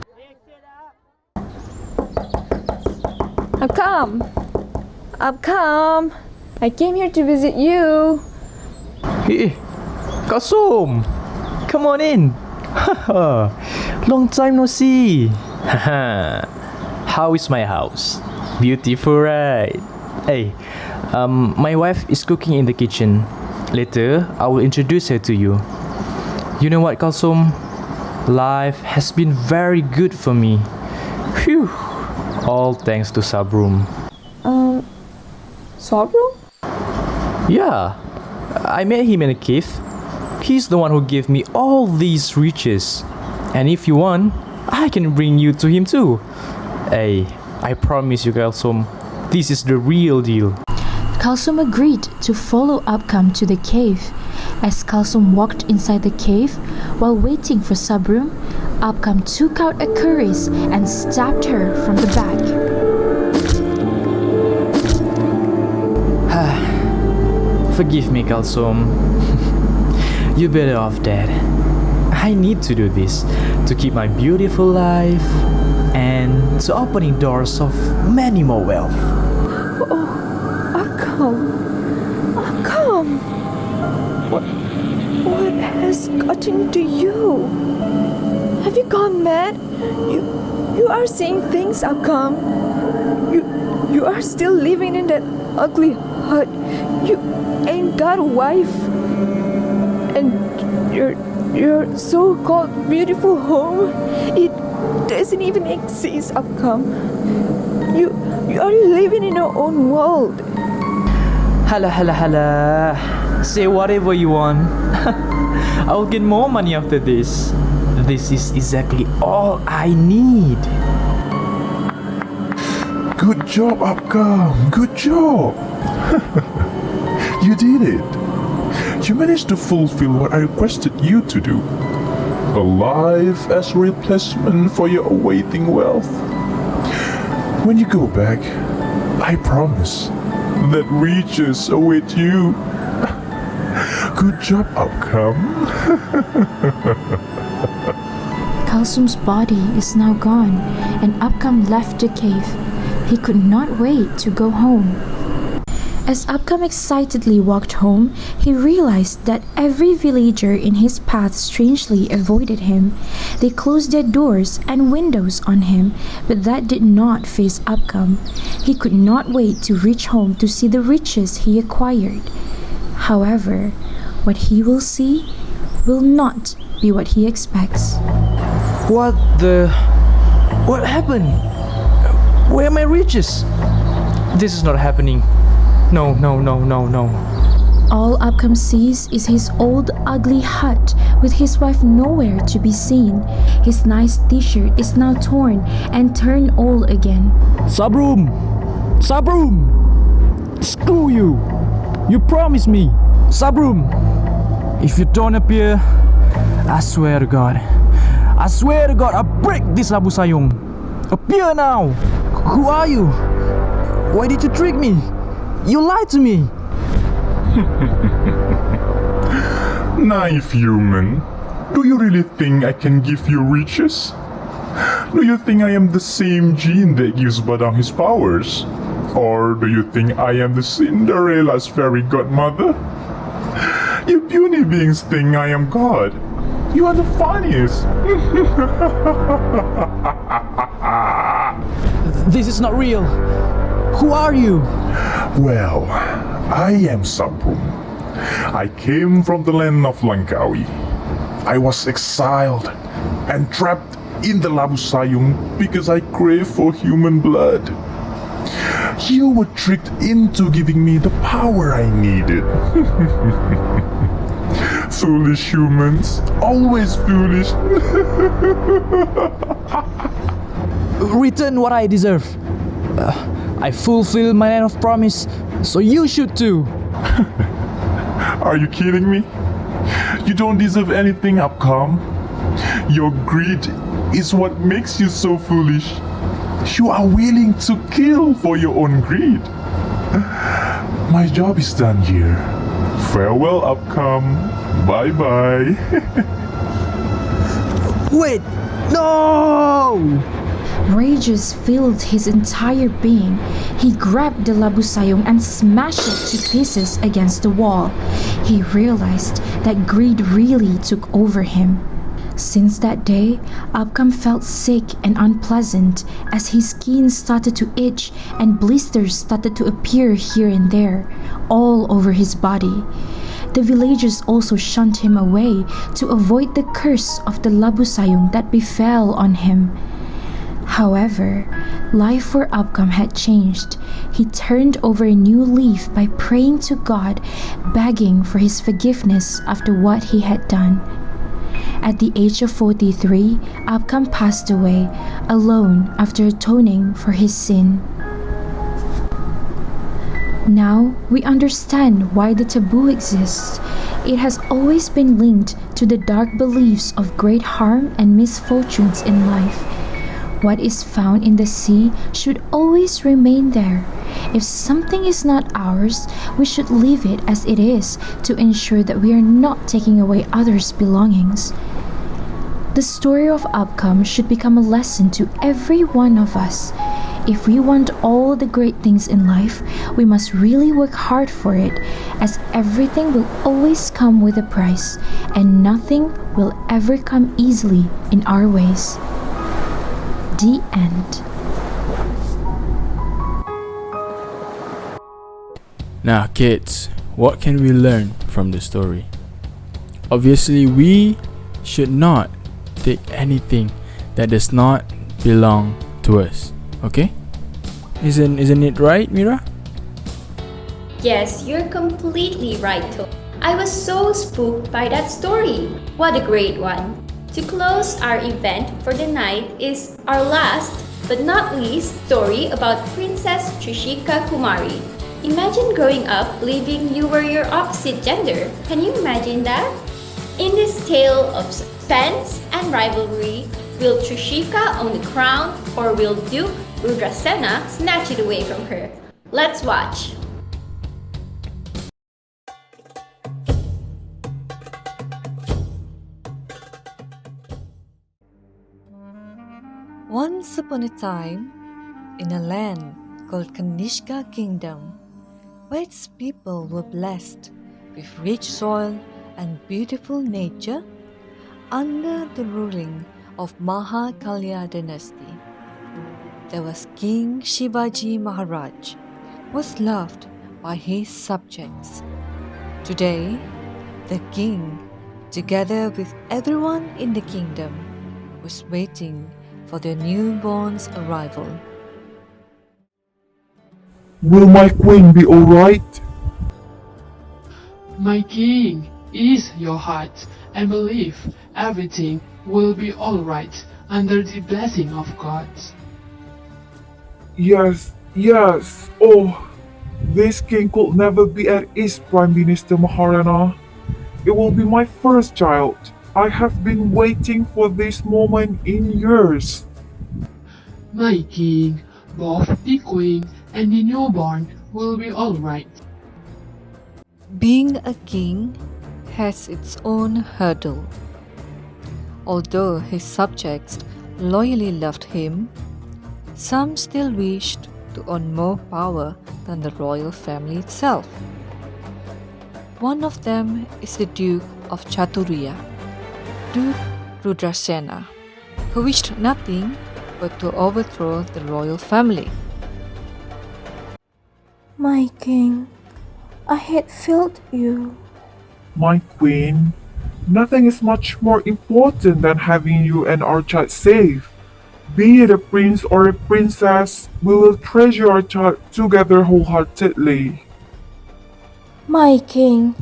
Upcom, I came here to visit you. Hey, Kalsum! Come on in! Long time no see! How is my house? Beautiful, right? Hey, my wife is cooking in the kitchen. Later, I will introduce her to you. You know what, Kalsum? Life has been very good for me. Phew! All thanks to Sabrum. Sabrum? Yeah, I met him in a cave. He's the one who gave me all these riches. And if you want, I can bring you to him too. Hey, I promise you, Kalsum, this is the real deal. Kalsum agreed to follow Upcom to the cave. As Kalsum walked inside the cave, while waiting for Sabrum, Upcom took out a cuirass and stabbed her from the back. Forgive me, Kalsum. You're better off dead. I need to do this to keep my beautiful life and to opening doors of many more wealth. Oh, Akam. Akam. What has gotten to you? Have you gone mad? You are saying things, Akam. You are still living in that ugly hut. You ain't got a wife. And your so-called beautiful home, it doesn't even exist, Akam. You are living in your own world. Hala. Say whatever you want. I'll get more money after this. This is exactly all I need. Good job, Upcom. Good job. You did it. You managed to fulfill what I requested you to do. A life as replacement for your awaiting wealth. When you go back, I promise that riches await you. Good job, Upcom. Kalsum's body is now gone, and Upcom left the cave. He could not wait to go home. As Upcom excitedly walked home, he realized that every villager in his path strangely avoided him. They closed their doors and windows on him, but that did not faze Upcom. He could not wait to reach home to see the riches he acquired. However, what he will see will not be what he expects. What happened? Where are my riches? This is not happening. No. All Upcom sees is his old ugly hut with his wife nowhere to be seen. His nice t-shirt is now torn and turned old again. Sabroom! Screw you! You promised me! Sabroom! If you don't appear, I swear to God, I'll break this labu sayong. Appear now! Who are you? Why did you trick me? You lied to me! Naive human. Do you really think I can give you riches? Do you think I am the same gene that gives Badang his powers? Or do you think I am the Cinderella's fairy godmother? You puny beings think I am God. You are the funniest. This is not real. Who are you? Well, I am Sabrum. I came from the land of Langkawi. I was exiled and trapped in the Labu Sayung because I crave for human blood. You were tricked into giving me the power I needed. Foolish humans, always foolish. Return what I deserve. I fulfill my land of promise, so you should too. Are you kidding me? You don't deserve anything, Upcom. Your greed is what makes you so foolish. You are willing to kill for your own greed. My job is done here. Farewell, Upcom. Bye-bye. Wait! No! Rages filled his entire being. He grabbed the labu sayong and smashed it to pieces against the wall. He realized that greed really took over him. Since that day, Upcom felt sick and unpleasant as his skin started to itch and blisters started to appear here and there, all over his body. The villagers also shunned him away to avoid the curse of the labu sayong that befell on him. However, life for Upcom had changed. He turned over a new leaf by praying to God, begging for his forgiveness after what he had done. At the age of 43, Upcom passed away, alone after atoning for his sin. Now we understand why the taboo exists. It has always been linked to the dark beliefs of great harm and misfortunes in life. What is found in the sea should always remain there, If something is not ours, we should leave it as it is to ensure that we are not taking away others' belongings. The story of Upcome should become a lesson to every one of us. If we want all the great things in life, we must really work hard for it, as everything will always come with a price, and nothing will ever come easily in our ways. The end. Now, kids, what can we learn from the story? Obviously, we should not take anything that does not belong to us. Okay? Isn't it right, Mira? Yes, you're completely right, Toad. I was so spooked by that story. What a great one. To close our event for the night is our last but not least story about Princess Trishika Kumari. Imagine growing up believing you were your opposite gender. Can you imagine that? In this tale of suspense and rivalry, will Trishika own the crown, or will Duke Rudrasena snatch it away from her? Let's watch. Once upon a time, in a land called Kanishka Kingdom, where its people were blessed with rich soil and beautiful nature, under the ruling of Mahakalya dynasty, there was King Shivaji Maharaj, who was loved by his subjects. Today, the king, together with everyone in the kingdom, was waiting for their newborn's arrival. Will my queen be alright? My king, ease your heart and believe everything will be alright under the blessing of God. Yes. Oh, this king could never be at ease, Prime Minister Maharana. It will be my first child. I have been waiting for this moment in years. My king, both the queen and the newborn will be alright. Being a king has its own hurdle. Although his subjects loyally loved him, some still wished to own more power than the royal family itself. One of them is the Duke of Chaturya, Duke Rudrasena, who wished nothing but to overthrow the royal family. My king, I had failed you. My queen, nothing is much more important than having you and our child safe. Be it a prince or a princess, we will treasure our child together wholeheartedly. My king,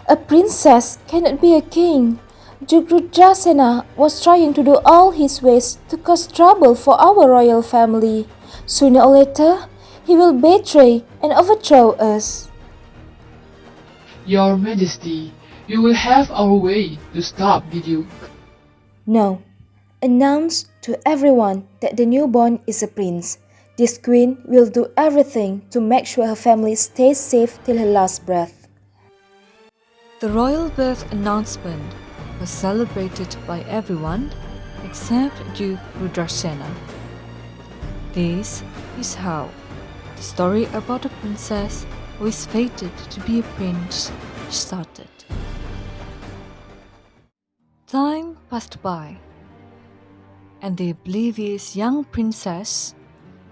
a princess cannot be a king. Duke Rudrasena was trying to do all his ways to cause trouble for our royal family. Sooner or later, he will betray and overthrow us. Your Majesty, you will have our way to stop the Duke. No. Announce to everyone that the newborn is a prince. This queen will do everything to make sure her family stays safe till her last breath. The royal birth announcement was celebrated by everyone except Duke Rudrasena. This is how the story about a princess who is fated to be a prince started. Time passed by, and the oblivious young princess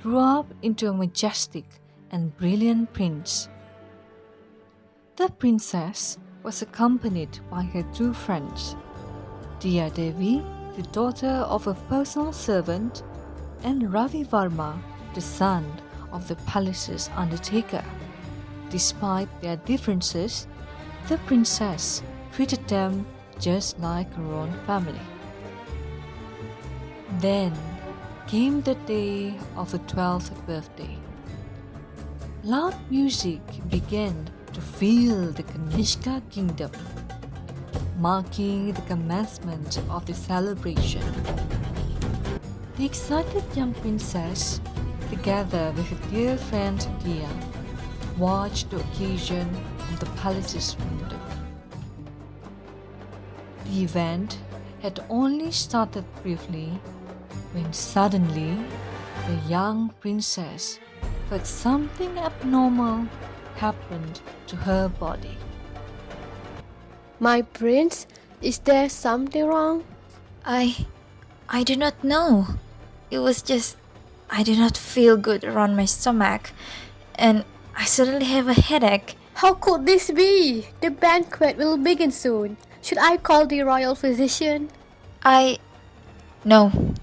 grew up into a majestic and brilliant prince. The princess was accompanied by her two friends, Diya Devi, the daughter of a personal servant, and Ravi Varma, the son of the palace's undertaker. Despite their differences, the princess treated them just like her own family. Then came the day of her 12th birthday. Loud music began to fill the Kanishka kingdom, marking the commencement of the celebration. The excited young princess together with her dear friend Dia, watched the occasion from the palace's window. The event had only started briefly when suddenly the young princess felt something abnormal happened to her body. My prince, is there something wrong? I do not know. It was just I do not feel good around my stomach and I suddenly have a headache. How could this be? The banquet will begin soon. Should I call the royal physician? No,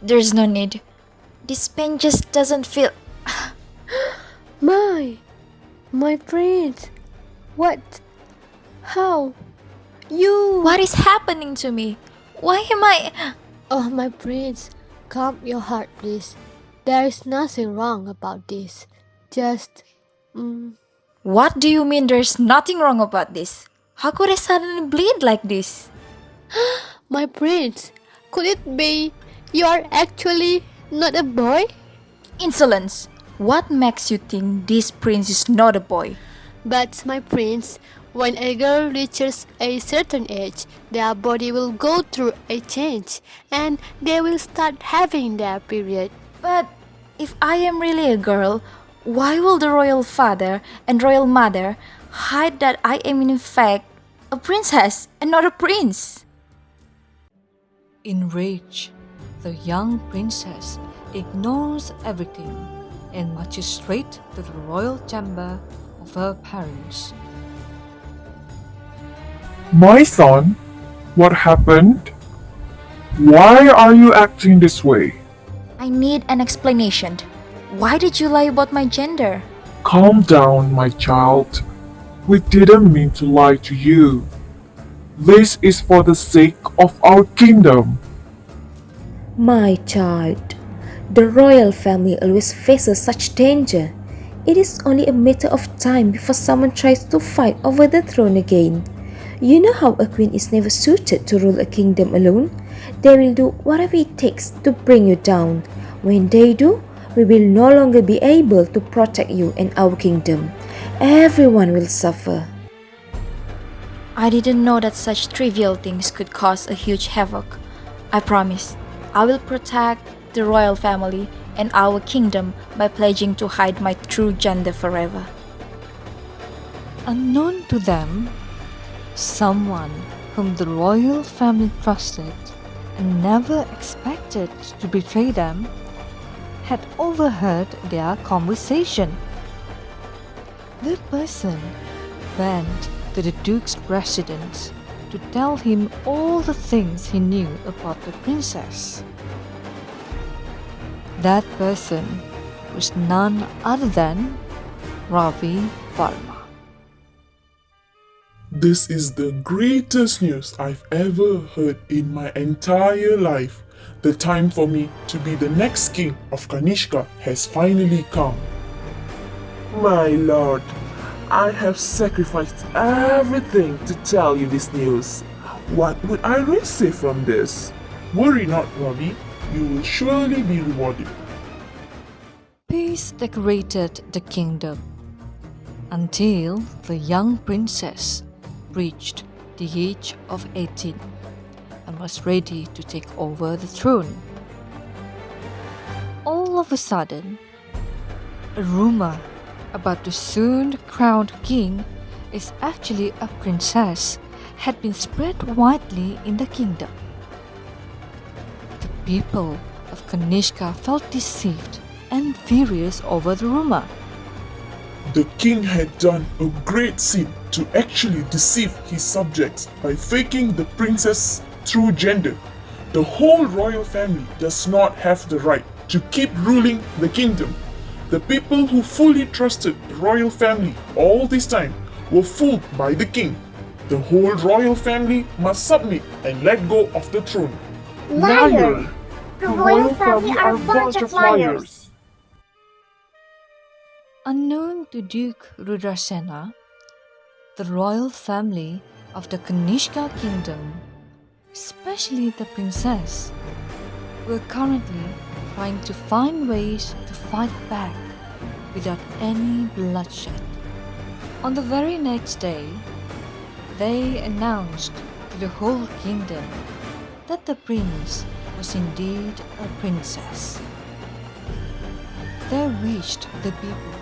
there's no need. This pain just doesn't feel. My prince. What? How? You. What is happening to me? Why am I. Oh, my prince, calm your heart, please. There is nothing wrong about this. Just. What do you mean there's nothing wrong about this? How could I suddenly bleed like this? My prince, could it be you are actually not a boy? Insolence! What makes you think this prince is not a boy? But, my prince, when a girl reaches a certain age, their body will go through a change and they will start having their period. But if I am really a girl, why will the royal father and royal mother hide that I am in fact a princess and not a prince? Enraged, the young princess ignores everything and marches straight to the royal chamber of her parents. My son, what happened? Why are you acting this way? I need an explanation. Why did you lie about my gender? Calm down, my child. We didn't mean to lie to you. This is for the sake of our kingdom. My child, the royal family always faces such danger. It is only a matter of time before someone tries to fight over the throne again. You know how a queen is never suited to rule a kingdom alone. They will do whatever it takes to bring you down. When they do, we will no longer be able to protect you and our kingdom. Everyone will suffer. I didn't know that such trivial things could cause a huge havoc. I promise, I will protect the royal family and our kingdom by pledging to hide my true gender forever. Unknown to them, someone whom the royal family trusted and never expected to betray them had overheard their conversation. The person went to the Duke's residence to tell him all the things he knew about the princess. That person was none other than Ravi Varma. This is the greatest news I've ever heard in my entire life. The time for me to be the next king of Kanishka has finally come. My lord, I have sacrificed everything to tell you this news. What would I receive from this? Worry not, Ravi. You will surely be rewarded. Peace decorated the kingdom until the young princess reached the age of 18 and was ready to take over the throne. All of a sudden, a rumor about the soon crowned king is actually a princess had been spread widely in the kingdom. The people of Kanishka felt deceived and furious over the rumor. The king had done a great sin to actually deceive his subjects by faking the princess' true gender. The whole royal family does not have the right to keep ruling the kingdom. The people who fully trusted the royal family all this time were fooled by the king. The whole royal family must submit and let go of the throne. Liar! The royal family are a bunch of liars! Unknown to Duke Rudrasena, the royal family of the Kanishka kingdom, especially the princess, were currently trying to find ways to fight back without any bloodshed. On the very next day, they announced to the whole kingdom that the prince was indeed a princess. They wished the people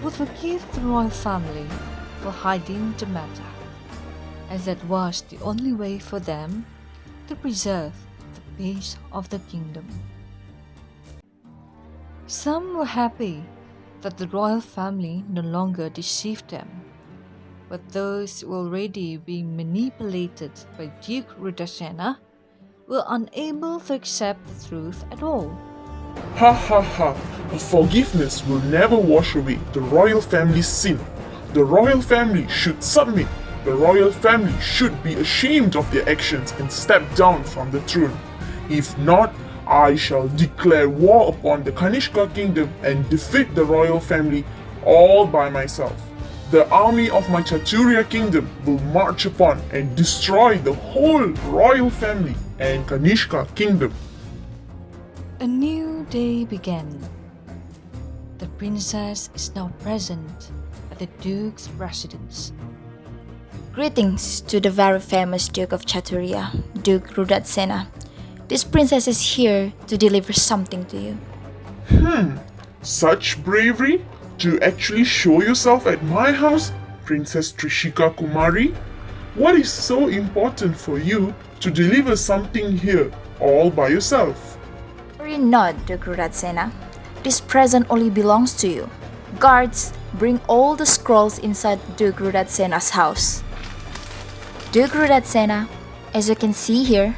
would forgive the royal family for hiding the matter, as that was the only way for them to preserve the peace of the kingdom. Some were happy that the royal family no longer deceived them, but those who were already being manipulated by Duke Rudasena were unable to accept the truth at all. Ha ha ha! Forgiveness will never wash away the royal family's sin. The royal family should submit. The royal family should be ashamed of their actions and step down from the throne. If not, I shall declare war upon the Kanishka kingdom and defeat the royal family all by myself. The army of my Chaturya kingdom will march upon and destroy the whole royal family and Kanishka kingdom. A new day began. The princess is now present at the Duke's residence. Greetings to the very famous Duke of Chaturya, Duke Rudatsena. This princess is here to deliver something to you. Such bravery? To actually show yourself at my house, Princess Trishika Kumari? What is so important for you to deliver something here all by yourself? Worry not, Duke Rudatsena. This present only belongs to you. Guards, bring all the scrolls inside Duke Rudatsena's house. Duke Rudatsena, as you can see here,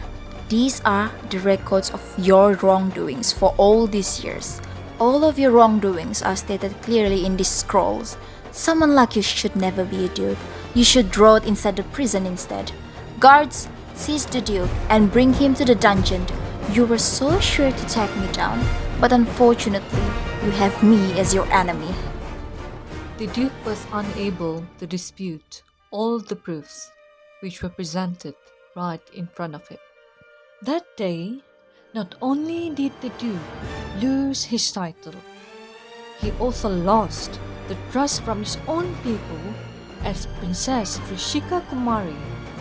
these are the records of your wrongdoings for all these years. All of your wrongdoings are stated clearly in these scrolls. Someone like you should never be a duke. You should rot inside the prison instead. Guards, seize the duke and bring him to the dungeon. You were so sure to take me down, but unfortunately, you have me as your enemy. The duke was unable to dispute all the proofs which were presented right in front of him. That day, not only did the duke lose his title, he also lost the trust from his own people as Princess Trishika Kumari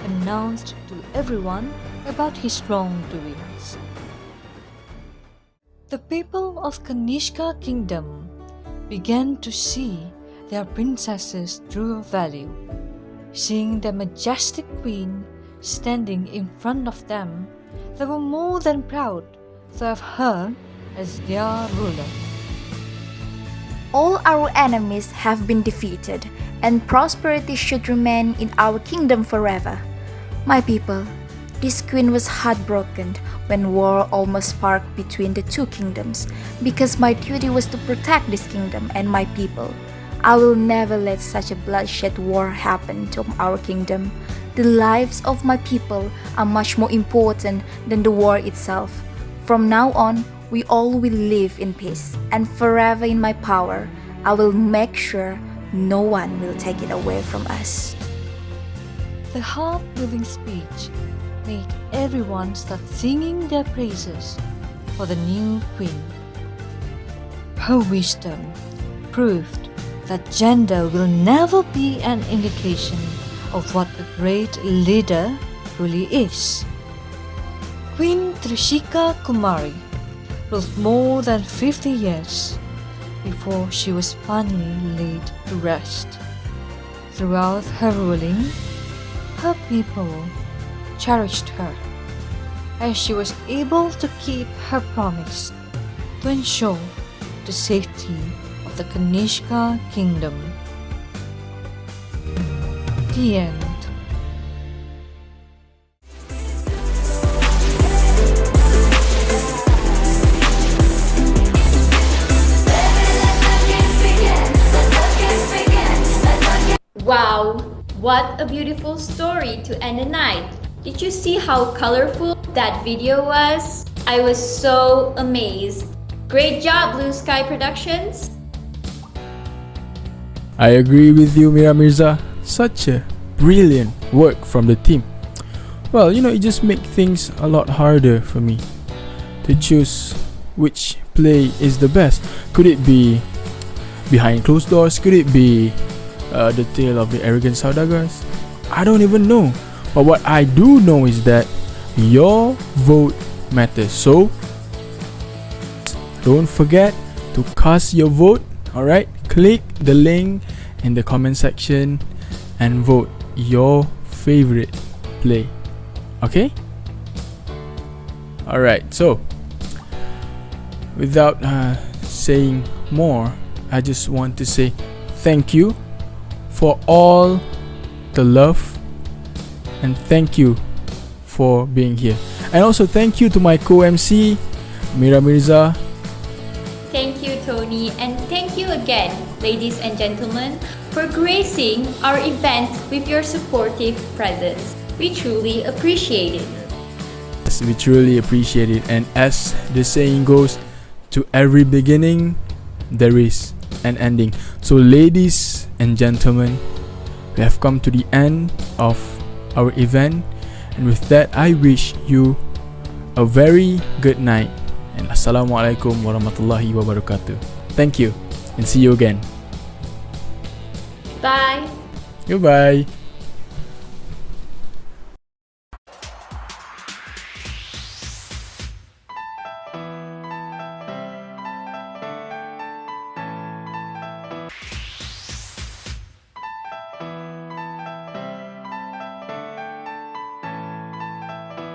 announced to everyone about his wrongdoings. The people of Kanishka Kingdom began to see their princess's true value. Seeing the majestic queen standing in front of them, they were more than proud to have her as their ruler. All our enemies have been defeated, and prosperity should remain in our kingdom forever. My people, this queen was heartbroken when war almost sparked between the two kingdoms, because my duty was to protect this kingdom and my people. I will never let such a bloodshed war happen to our kingdom. The lives of my people are much more important than the war itself. From now on, we all will live in peace, and forever in my power, I will make sure no one will take it away from us. The heart-moving speech made everyone start singing their praises for the new queen. Her wisdom proved that gender will never be an indication of what a great leader truly is. Queen Trishika Kumari ruled more than 50 years before she was finally laid to rest. Throughout her ruling, her people cherished her, as she was able to keep her promise to ensure the safety of the Kanishka kingdom. The end. Wow, what a beautiful story to end the night. Did you see how colorful that video was? I was so amazed. Great job, Blue Sky Productions. I agree with you, Mira Mirza. Such a brilliant work from the team. Well, it just makes things a lot harder for me to choose which play is the best. Could it be Behind Closed Doors? Could it be The Tale of the Arrogant Saudagers? I don't even know. But what I do know is that your vote matters. So don't forget to cast your vote. Alright, click the link in the comment section and vote your favorite play. Okay? Alright, so without saying more, I just want to say thank you for all the love and thank you for being here. And also thank you to my co-MC Mira Mirza. Thank you, Tony, and thank you again, ladies and gentlemen, for gracing our event with your supportive presence. We truly appreciate it. Yes, we truly appreciate it. And as the saying goes, to every beginning, there is an ending. So, ladies and gentlemen, we have come to the end of our event. And with that, I wish you a very good night. And Assalamualaikum warahmatullahi wabarakatuh. Thank you and see you again. Bye. Goodbye.